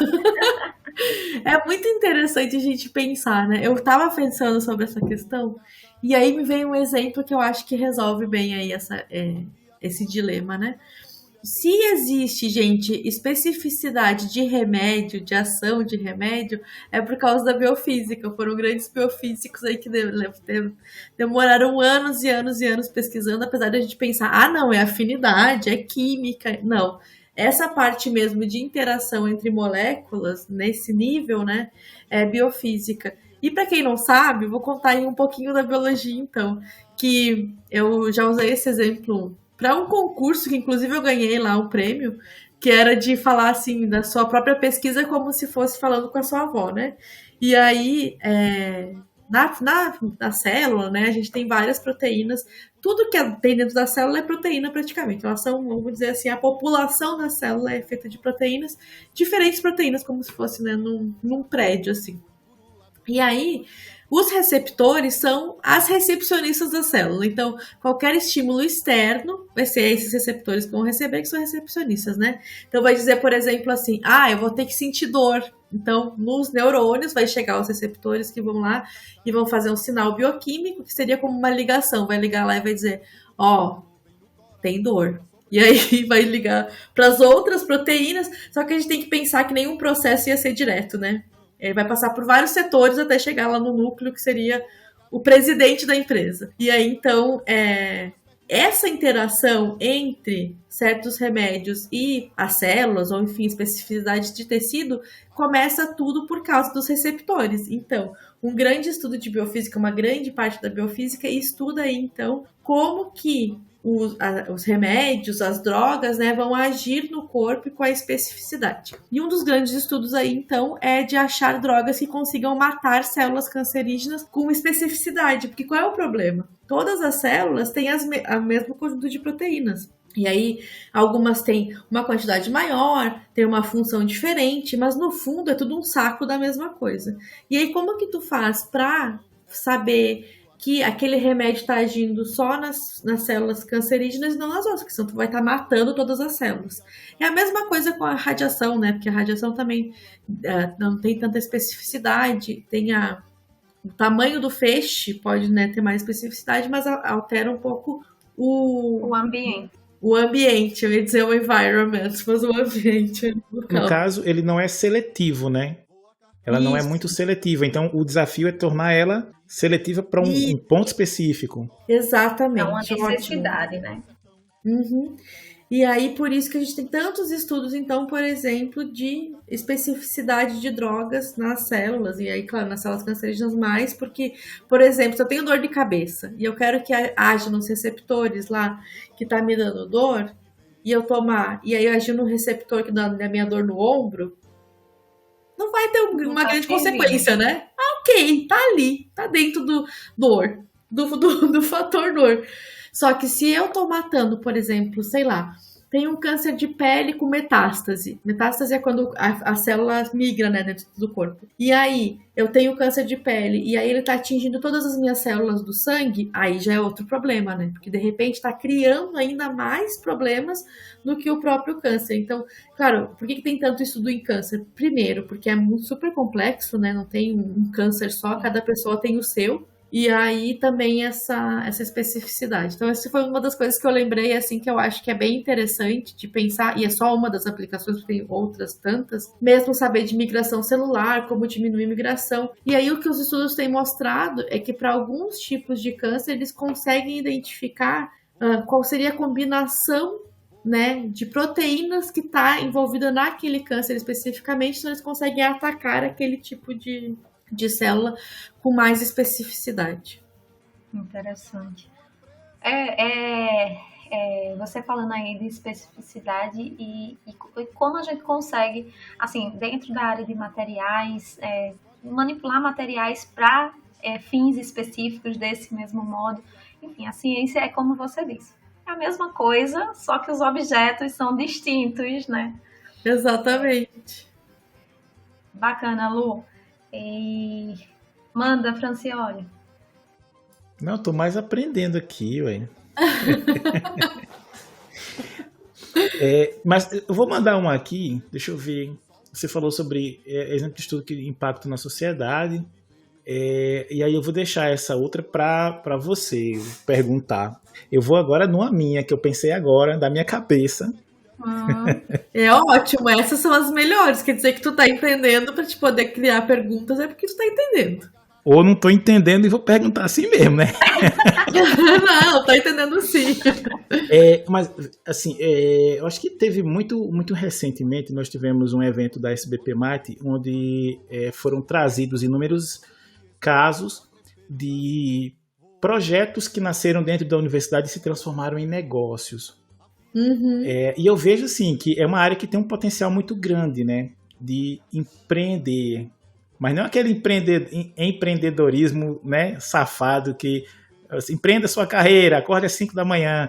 É muito interessante a gente pensar, né? Eu tava pensando sobre essa questão e aí me veio um exemplo que eu acho que resolve bem aí esse dilema, né? Se existe, gente, especificidade de remédio, de ação de remédio, é por causa da biofísica. Foram grandes biofísicos aí que demoraram anos e anos e anos pesquisando, apesar de a gente pensar, não, é afinidade, é química. Não, essa parte mesmo de interação entre moléculas, nesse nível, né, é biofísica. E para quem não sabe, vou contar aí um pouquinho da biologia, então, que eu já usei esse exemplo para um concurso, que inclusive eu ganhei lá um prêmio, que era de falar assim da sua própria pesquisa como se fosse falando com a sua avó, né? E aí, na célula, né, a gente tem várias proteínas, tudo que tem dentro da célula é proteína praticamente. Elas são, vamos dizer assim, a população da célula é feita de proteínas, diferentes proteínas, como se fosse, né, num prédio, assim. E aí, os receptores são as recepcionistas da célula. Então, qualquer estímulo externo vai ser esses receptores que vão receber, que são recepcionistas, né? Então, vai dizer, por exemplo, assim, eu vou ter que sentir dor. Então, nos neurônios vai chegar os receptores que vão lá e vão fazer um sinal bioquímico, que seria como uma ligação. Vai ligar lá e vai dizer, tem dor. E aí vai ligar para as outras proteínas, só que a gente tem que pensar que nenhum processo ia ser direto, né? Ele vai passar por vários setores até chegar lá no núcleo, que seria o presidente da empresa. E aí, então, essa interação entre certos remédios e as células, ou enfim, especificidade de tecido, começa tudo por causa dos receptores. Então, um grande estudo de biofísica, uma grande parte da biofísica, estuda aí, então, como que os remédios, as drogas, né, vão agir no corpo com a especificidade. E um dos grandes estudos aí, então, é de achar drogas que consigam matar células cancerígenas com especificidade. Porque qual é o problema? Todas as células têm a mesma conjunto de proteínas. E aí, algumas têm uma quantidade maior, têm uma função diferente, mas no fundo é tudo um saco da mesma coisa. E aí, como que tu faz para saber que aquele remédio está agindo só nas células cancerígenas e não nas outras, porque senão tu vai estar matando todas as células. É a mesma coisa com a radiação, né? Porque a radiação também não tem tanta especificidade, tem o tamanho do feixe pode, né, ter mais especificidade, mas altera um pouco o ambiente. O ambiente, eu ia dizer o environment, mas o ambiente. No caso, ele não é seletivo, né? Ela não é muito seletiva, então o desafio é tornar ela seletiva para um ponto específico. Exatamente. É uma necessidade, né? Uhum. E aí, por isso que a gente tem tantos estudos, então, por exemplo, de especificidade de drogas nas células, e aí, claro, nas células cancerígenas mais, porque, por exemplo, se eu tenho dor de cabeça e eu quero que haja nos receptores lá que tá me dando dor, e eu tomar, e aí agir no receptor que dá a minha dor no ombro, não vai ter uma grande consequência, né? Ok, tá ali, tá dentro do fator dor. Só que se eu tô matando, por exemplo, sei lá, tem um câncer de pele com metástase. Metástase é quando a célula migra, né, dentro do corpo. E aí, eu tenho câncer de pele, e aí ele tá atingindo todas as minhas células do sangue, aí já é outro problema, né? Porque, de repente, tá criando ainda mais problemas do que o próprio câncer. Então, claro, por que tem tanto estudo em câncer? Primeiro, porque é super complexo, né? Não tem um câncer só, cada pessoa tem o seu. E aí também essa especificidade. Então, essa foi uma das coisas que eu lembrei, assim, que eu acho que é bem interessante de pensar, e é só uma das aplicações, tem outras tantas, mesmo saber de migração celular, como diminuir migração. E aí o que os estudos têm mostrado é que para alguns tipos de câncer, eles conseguem identificar qual seria a combinação né, de proteínas que está envolvida naquele câncer especificamente, então eles conseguem atacar aquele tipo de célula com mais especificidade. Interessante. Você falando aí de especificidade e como a gente consegue, assim, dentro da área de materiais, manipular materiais para fins específicos desse mesmo modo. Enfim, a ciência é como você disse. É a mesma coisa, só que os objetos são distintos, né? Exatamente. Bacana, Lu. E manda, Francioli. Não, eu tô mais aprendendo aqui, ué. Mas eu vou mandar uma aqui, deixa eu ver. Você falou sobre exemplo de estudo que impacta na sociedade. E aí eu vou deixar essa outra para você perguntar. Eu vou agora numa minha, que eu pensei agora, da minha cabeça. É ótimo, essas são as melhores. Quer dizer que tu tá entendendo para te poder criar perguntas, é porque tu tá entendendo. Ou não tô entendendo e vou perguntar assim mesmo, né? Não, tá entendendo sim. Mas, assim, eu acho que teve muito recentemente, nós tivemos um evento da SBPMAT, onde foram trazidos inúmeros casos de projetos que nasceram dentro da universidade e se transformaram em negócios. Uhum. E eu vejo, assim, que é uma área que tem um potencial muito grande, né? De empreender. Mas não aquele empreendedorismo, né, safado que assim, empreenda sua carreira, acorde às 5 da manhã.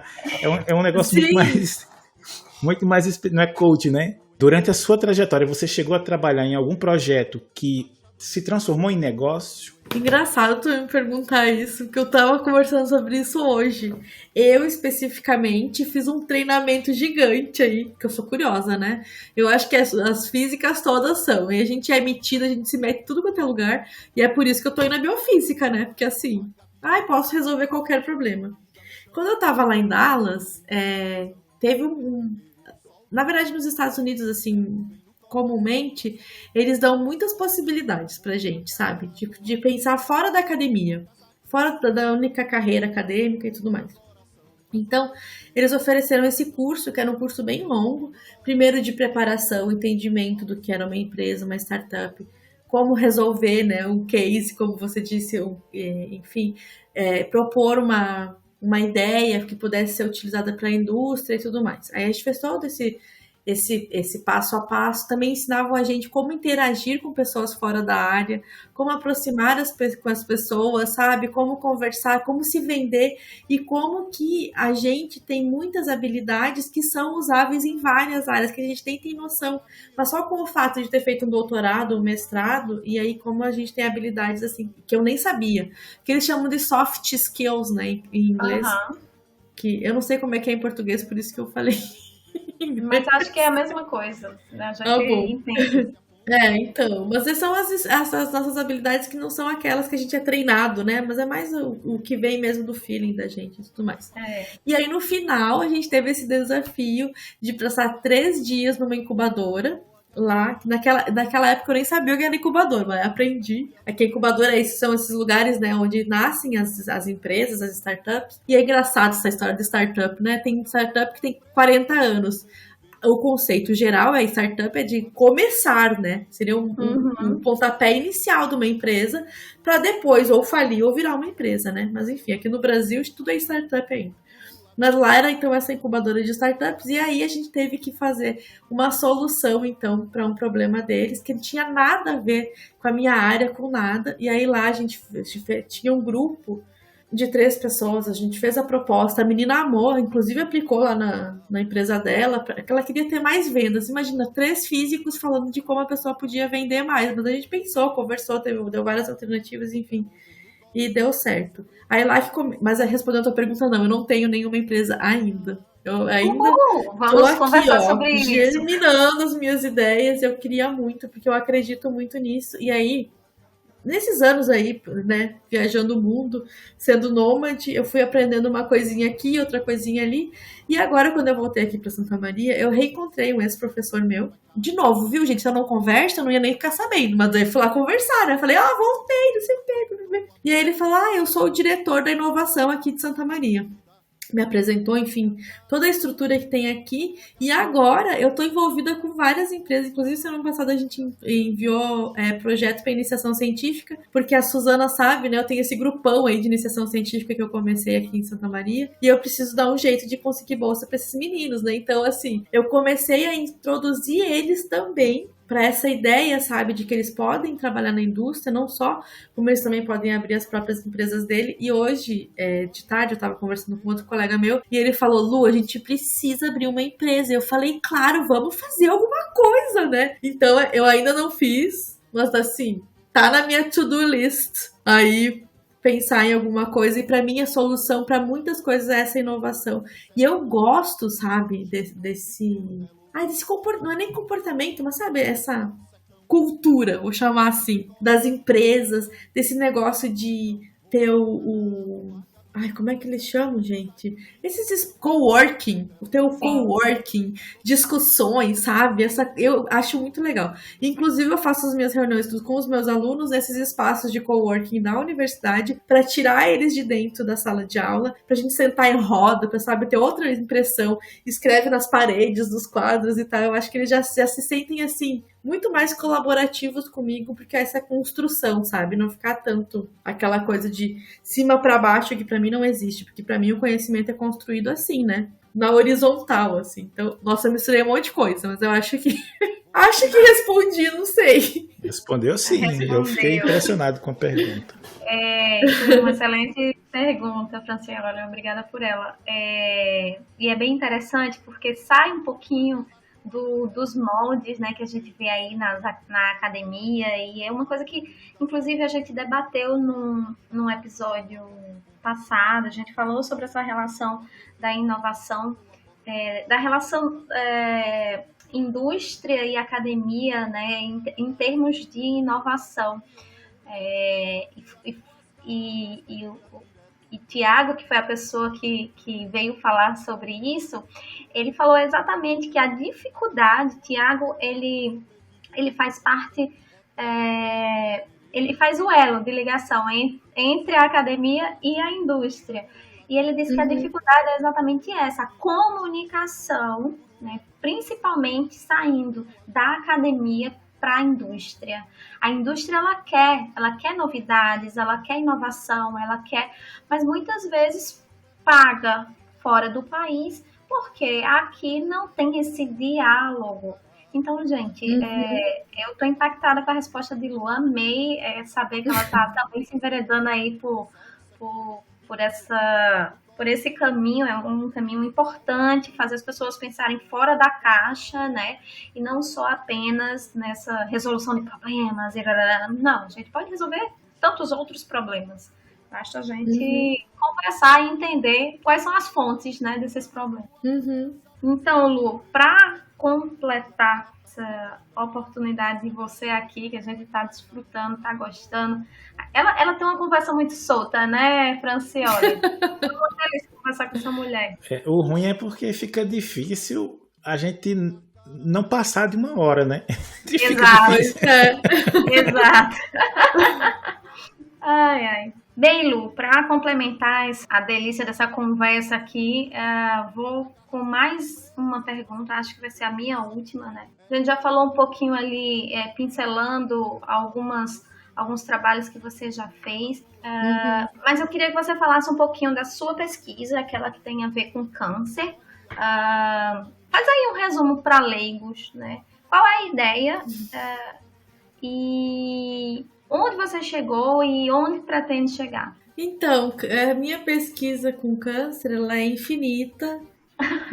É um negócio muito mais. Não é coach, né? Durante a sua trajetória, você chegou a trabalhar em algum projeto que se transformou em negócio? Engraçado tu me perguntar isso, porque eu tava conversando sobre isso hoje. Eu, especificamente, fiz um treinamento gigante aí, que eu sou curiosa, né? Eu acho que as físicas todas são. E a gente é metida, a gente se mete em tudo quanto é lugar. E é por isso que eu tô indo na biofísica, né? Porque assim, posso resolver qualquer problema. Quando eu tava lá em Dallas, teve na verdade, nos Estados Unidos, assim, comumente, eles dão muitas possibilidades pra gente, sabe? De pensar fora da academia, fora da única carreira acadêmica e tudo mais. Então, eles ofereceram esse curso, que era um curso bem longo, primeiro de preparação, entendimento do que era uma empresa, uma startup, como resolver, né, um case, como você disse, enfim, propor uma ideia que pudesse ser utilizada para a indústria e tudo mais. Aí a gente fez todo esse passo a passo, também ensinavam a gente como interagir com pessoas fora da área, como aproximar com as pessoas, sabe? Como conversar, como se vender e como que a gente tem muitas habilidades que são usáveis em várias áreas, que a gente nem tem noção. Mas só com o fato de ter feito um doutorado, um mestrado, e aí como a gente tem habilidades assim, que eu nem sabia, que eles chamam de soft skills, né, em inglês, que eu não sei como é que é em português, por isso que eu falei. Mas acho que é a mesma coisa, né? Já que entende. Então, mas são as nossas habilidades que não são aquelas que a gente é treinado, né? Mas é mais o que vem mesmo do feeling da gente e tudo mais. E aí, no final, a gente teve esse desafio de passar 3 dias numa incubadora lá. Naquela época eu nem sabia o que era incubadora, mas aprendi. Aqui a incubadora são esses lugares, né, onde nascem as empresas, as startups. E é engraçado essa história de startup, né? Tem startup que tem 40 anos. O conceito geral startup é de começar, né? Seria um pontapé inicial de uma empresa para depois ou falir ou virar uma empresa, né? Mas enfim, aqui no Brasil tudo é startup ainda. Mas lá era então essa incubadora de startups e aí a gente teve que fazer uma solução então para um problema deles que não tinha nada a ver com a minha área, com nada. E aí lá a gente tinha um grupo de 3 pessoas, a gente fez a proposta, a menina amou, inclusive aplicou lá na empresa dela, porque ela queria ter mais vendas. Imagina, 3 físicos falando de como a pessoa podia vender mais, mas a gente pensou, conversou, deu várias alternativas, enfim, e deu certo. Aí lá mas respondendo a tua pergunta, não, eu não tenho nenhuma empresa ainda. Eu ainda vamos conversar sobre isso. Germinando as minhas ideias, eu queria muito, porque eu acredito muito nisso, e aí nesses anos aí, né, viajando o mundo, sendo nômade, eu fui aprendendo uma coisinha aqui, outra coisinha ali, e agora quando eu voltei aqui para Santa Maria, eu reencontrei um ex-professor meu, de novo, viu, gente, se eu não converso, eu não ia nem ficar sabendo, mas daí fui lá conversar, né, eu falei, voltei, não sei o que, e aí ele falou, eu sou o diretor da inovação aqui de Santa Maria. me apresentou, enfim, toda a estrutura que tem aqui. E agora eu estou envolvida com várias empresas. Inclusive, semana passada a gente enviou projeto para iniciação científica, porque a Suzana sabe, né? Eu tenho esse grupão aí de iniciação científica que eu comecei aqui em Santa Maria, e eu preciso dar um jeito de conseguir bolsa para esses meninos, né? Então, assim, eu comecei a introduzir eles também para essa ideia, sabe, de que eles podem trabalhar na indústria, não só, como eles também podem abrir as próprias empresas dele. E hoje, de tarde, eu estava conversando com outro colega meu, e ele falou, Lu, a gente precisa abrir uma empresa. E eu falei, claro, vamos fazer alguma coisa, né? Então, eu ainda não fiz, mas assim, tá na minha to-do list. Aí, pensar em alguma coisa, e para mim a solução para muitas coisas é essa inovação. E eu gosto, sabe, desse não é nem comportamento, mas sabe, essa cultura, vou chamar assim, das empresas, desse negócio de ter como é que eles chamam, gente? Esses coworking, coworking, discussões, sabe? Eu acho muito legal. Inclusive, eu faço as minhas reuniões com os meus alunos nesses espaços de coworking da universidade para tirar eles de dentro da sala de aula, pra gente sentar em roda, pra, sabe, ter outra impressão, escreve nas paredes, nos quadros e tal. Eu acho que eles já se sentem assim, muito mais colaborativos comigo, porque essa construção, sabe? Não ficar tanto aquela coisa de cima para baixo, que para mim não existe, porque para mim o conhecimento é construído assim, né? Na horizontal, assim. Então, nossa, eu misturei um monte de coisa, mas eu acho que respondi, não sei. Respondeu sim, Respondeu. Eu fiquei impressionado com a pergunta. Foi uma excelente pergunta, Franciela, obrigada por ela. E é bem interessante porque sai um pouquinho dos moldes, né, que a gente vê aí na academia, e é uma coisa que, inclusive, a gente debateu num episódio passado. A gente falou sobre essa relação da inovação, da relação indústria e academia, né, em termos de inovação. E Tiago, que foi a pessoa que veio falar sobre isso, ele falou exatamente que a dificuldade, Tiago, ele faz parte, ele faz o elo de ligação entre a academia e a indústria. E ele disse que a dificuldade é exatamente essa, a comunicação, né, principalmente saindo da academia para a indústria. A indústria, ela quer novidades, ela quer inovação, mas muitas vezes paga fora do país, porque aqui não tem esse diálogo. Então, gente, eu estou impactada com a resposta de Lu, amei saber que ela está também se enveredando aí por esse caminho. É um caminho importante, fazer as pessoas pensarem fora da caixa, né? E não só apenas nessa resolução de problemas. Não, a gente pode resolver tantos outros problemas. Basta a gente conversar e entender quais são as fontes, né, desses problemas. Então, Lu, para completar essa oportunidade de você aqui, que a gente está desfrutando, está gostando. Ela tem uma conversa muito solta, né, Francioli? É uma delícia conversar com essa mulher. O ruim é porque fica difícil a gente não passar de uma hora, né? Exato. Exato. Ai. Bem, Lu, para complementar a delícia dessa conversa aqui, vou com mais uma pergunta, acho que vai ser a minha última, né? A gente já falou um pouquinho ali, pincelando alguns trabalhos que você já fez, mas eu queria que você falasse um pouquinho da sua pesquisa, aquela que tem a ver com câncer. Faz aí um resumo para leigos, né? Qual é a ideia e onde você chegou e onde pretende chegar? Então, a minha pesquisa com câncer, ela é infinita.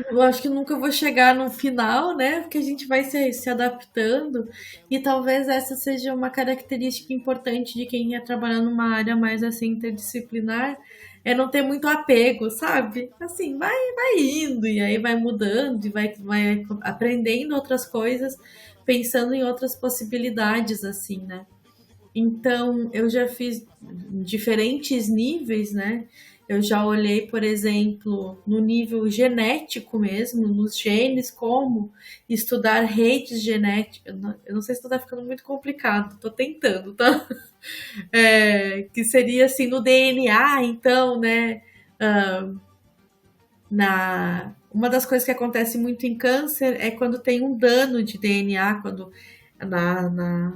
Eu acho que nunca vou chegar no final, né? Porque a gente vai se adaptando. E talvez essa seja uma característica importante de quem ia trabalhar numa área mais assim, interdisciplinar, é não ter muito apego, sabe? Assim, vai indo, e aí vai mudando, e vai aprendendo outras coisas, pensando em outras possibilidades, assim, né? Então, eu já fiz diferentes níveis, né? Eu já olhei, por exemplo, no nível genético mesmo, nos genes, como estudar redes genéticas. Eu não sei se está ficando muito complicado, estou tentando, tá? Que seria assim, no DNA, então, né? Uma das coisas que acontece muito em câncer é quando tem um dano de DNA, quando na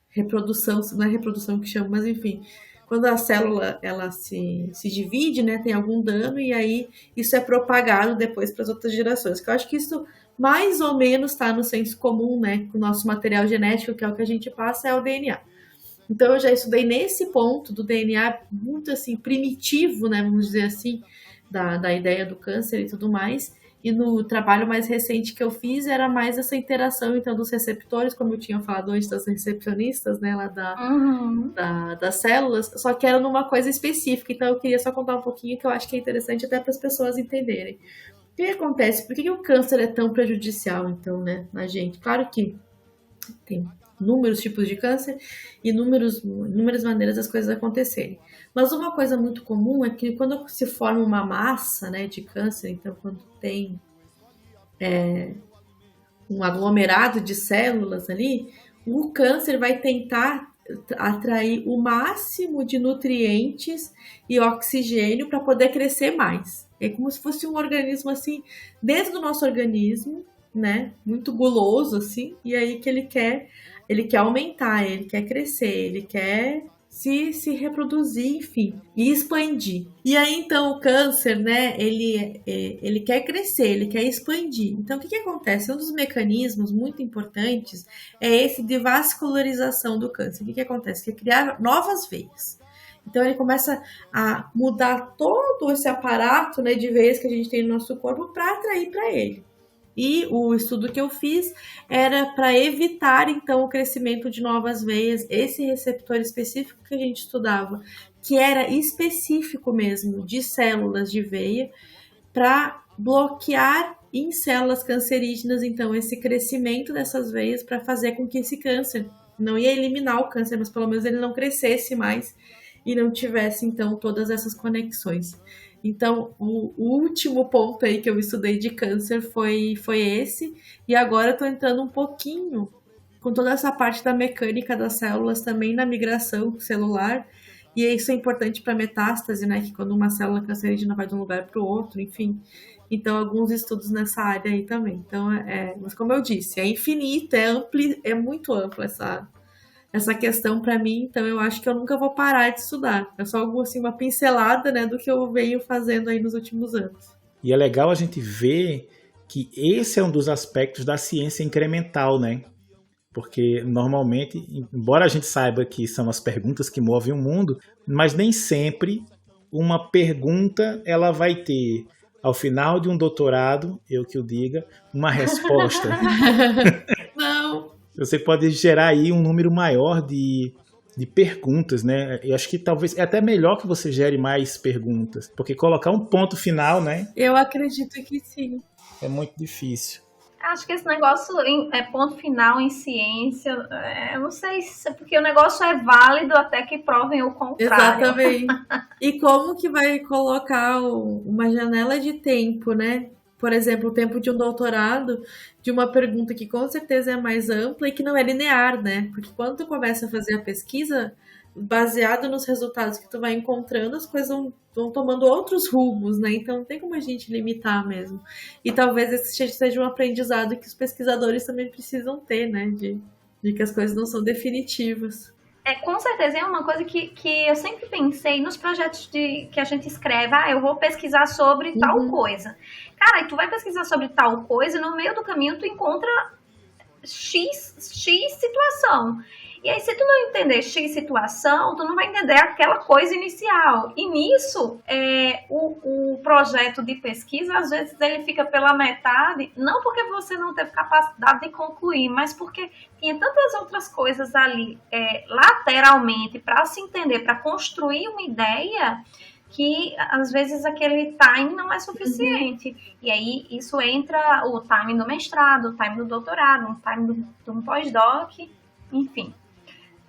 reprodução, não é reprodução que chama, mas enfim, quando a célula ela se divide, né, tem algum dano e aí isso é propagado depois para as outras gerações. Que eu acho que isso mais ou menos está no senso comum, né, com o nosso material genético, que é o que a gente passa, é o DNA. Então eu já estudei nesse ponto do DNA muito assim primitivo, né, vamos dizer assim, da ideia do câncer e tudo mais. E no trabalho mais recente que eu fiz era mais essa interação então dos receptores, como eu tinha falado antes, das recepcionistas, né, lá das células, só que era numa coisa específica. Então eu queria só contar um pouquinho que eu acho que é interessante até para as pessoas entenderem. O que acontece? Por que o câncer é tão prejudicial, então, né, na gente? Claro que tem inúmeros tipos de câncer e inúmeras maneiras das coisas acontecerem. Mas uma coisa muito comum é que quando se forma uma massa, né, de câncer, então quando tem um aglomerado de células ali, o câncer vai tentar atrair o máximo de nutrientes e oxigênio para poder crescer mais. É como se fosse um organismo assim, dentro do nosso organismo, né, muito guloso assim, e aí que ele quer aumentar, ele quer crescer, ele quer se reproduzir, enfim, e expandir. E aí, então, o câncer, né, ele quer crescer, ele quer expandir. Então, o que acontece? Um dos mecanismos muito importantes é esse de vascularização do câncer. O que acontece? Que é criar novas veias. Então, ele começa a mudar todo esse aparato, né, de veias que a gente tem no nosso corpo para atrair para ele. E o estudo que eu fiz era para evitar, então, o crescimento de novas veias, esse receptor específico que a gente estudava, que era específico mesmo de células de veia, para bloquear em células cancerígenas, então, esse crescimento dessas veias para fazer com que esse câncer, não ia eliminar o câncer, mas pelo menos ele não crescesse mais e não tivesse, então, todas essas conexões. Então, o último ponto aí que eu estudei de câncer foi esse, e agora eu tô entrando um pouquinho com toda essa parte da mecânica das células também na migração celular, e isso é importante para metástase, né, que quando uma célula cancerígena vai de um lugar para o outro, enfim. Então, alguns estudos nessa área aí também. Então, mas como eu disse, é infinito, é muito ampla essa questão para mim, então eu acho que eu nunca vou parar de estudar. É só assim, uma pincelada, né, do que eu venho fazendo aí nos últimos anos. E é legal a gente ver que esse é um dos aspectos da ciência incremental, né? Porque normalmente, embora a gente saiba que são as perguntas que movem o mundo, mas nem sempre uma pergunta ela vai ter, ao final de um doutorado, eu que o diga, uma resposta. Não. Você pode gerar aí um número maior de perguntas, né? Eu acho que talvez é até melhor que você gere mais perguntas, porque colocar um ponto final, né? Eu acredito que sim. É muito difícil. Acho que esse negócio é ponto final em ciência, eu não sei se porque o negócio é válido até que provem o contrário. Exatamente. E como que vai colocar uma janela de tempo, né? Por exemplo, o tempo de um doutorado, de uma pergunta que com certeza é mais ampla e que não é linear, né? Porque quando tu começa a fazer a pesquisa, baseado nos resultados que tu vai encontrando, as coisas vão tomando outros rumos, né? Então não tem como a gente limitar mesmo. E talvez esse seja um aprendizado que os pesquisadores também precisam ter, né? De que as coisas não são definitivas. Com certeza, é uma coisa que eu sempre pensei nos projetos que a gente escreve. Eu vou pesquisar sobre tal coisa. Cara, e tu vai pesquisar sobre tal coisa e no meio do caminho tu encontra X situação. E aí, se tu não entender X situação, tu não vai entender aquela coisa inicial. E nisso, o projeto de pesquisa, às vezes, ele fica pela metade, não porque você não teve capacidade de concluir, mas porque tinha tantas outras coisas ali, lateralmente, para se entender, para construir uma ideia, que às vezes aquele time não é suficiente. E aí, isso entra o time do mestrado, o time do doutorado, o time do pós-doc, enfim.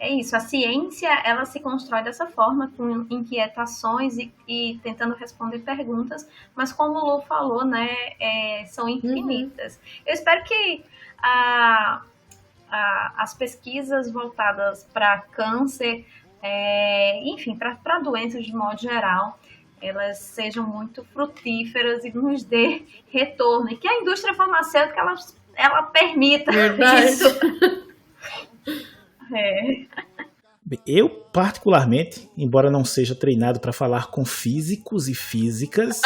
É isso, a ciência, ela se constrói dessa forma, com inquietações e tentando responder perguntas, mas como o Lu falou, né, são infinitas. Eu espero que as pesquisas voltadas para câncer, enfim, para doenças de modo geral, elas sejam muito frutíferas e nos dê retorno. E que a indústria farmacêutica, ela permita isso. Eu, particularmente, embora não seja treinado para falar com físicos e físicas,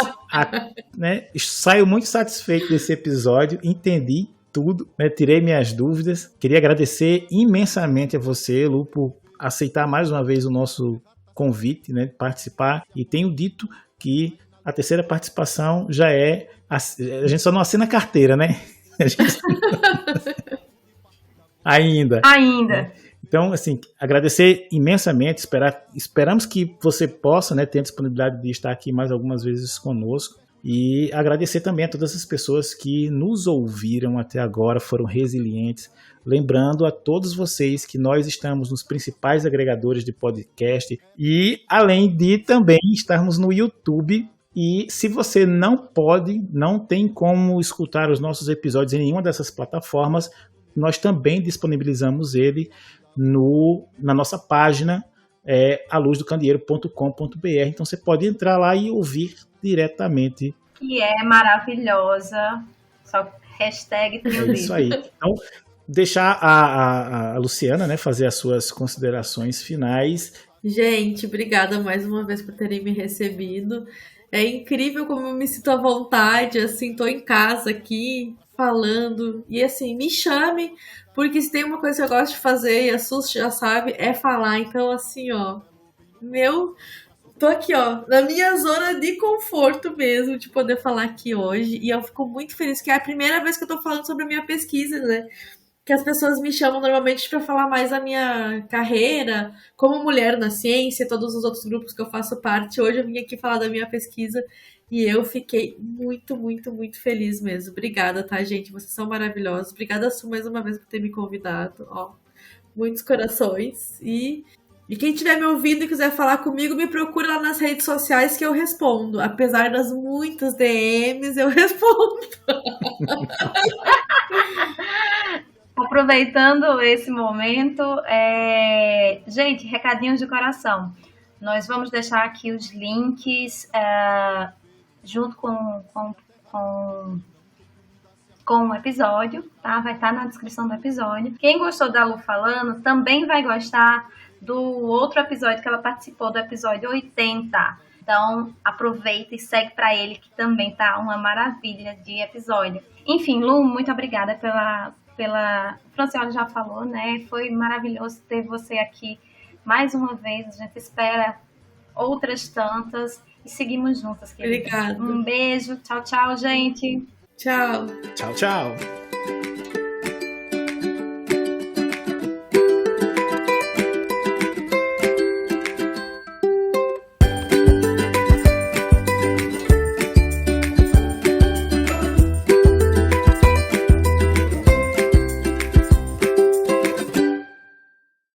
né, saio muito satisfeito desse episódio, entendi tudo, né, tirei minhas dúvidas. Queria agradecer imensamente a você, Lu, por aceitar mais uma vez o nosso convite, né, de participar. E tenho dito que a terceira participação já é... A gente só não assina carteira, né? Ainda. Então, assim, agradecer imensamente, esperamos que você possa, né, ter a disponibilidade de estar aqui mais algumas vezes conosco. E agradecer também a todas as pessoas que nos ouviram até agora, foram resilientes. Lembrando a todos vocês que nós estamos nos principais agregadores de podcast e além de também estarmos no YouTube. E se você não tem como escutar os nossos episódios em nenhuma dessas plataformas, nós também disponibilizamos ele na nossa página, aluzdocandeeiro.com.br. Então você pode entrar lá e ouvir diretamente. Que é maravilhosa. Só hashtag tenho É isso aí. Então, deixar a Luciana, né, fazer as suas considerações finais. Gente, obrigada mais uma vez por terem me recebido. É incrível como eu me sinto à vontade, assim, tô em casa aqui, falando. E assim, me chame, porque se tem uma coisa que eu gosto de fazer, e a Sus já sabe, é falar. Então, assim, ó, tô aqui, ó, na minha zona de conforto mesmo, de poder falar aqui hoje. E eu fico muito feliz, que é a primeira vez que eu tô falando sobre a minha pesquisa, né? Que as pessoas me chamam normalmente para falar mais da minha carreira, como mulher na ciência, todos os outros grupos que eu faço parte. Hoje eu vim aqui falar da minha pesquisa e eu fiquei muito, muito, muito feliz mesmo. Obrigada, tá, gente? Vocês são maravilhosos. Obrigada, Su, mais uma vez por ter me convidado. Ó, muitos corações. E quem estiver me ouvindo e quiser falar comigo, me procura lá nas redes sociais que eu respondo. Apesar das muitas DMs, eu respondo. Aproveitando esse momento, gente, recadinhos de coração. Nós vamos deixar aqui os links junto com o episódio, tá? Vai estar na descrição do episódio. Quem gostou da Lu falando também vai gostar do outro episódio que ela participou, do episódio 80. Então, aproveita e segue para ele, que também tá uma maravilha de episódio. Enfim, Lu, muito obrigada pela Francioli já falou, né? Foi maravilhoso ter você aqui mais uma vez. A gente espera outras tantas e seguimos juntas, querida. Obrigada. Um beijo. Tchau, tchau, gente. Tchau. Tchau, tchau.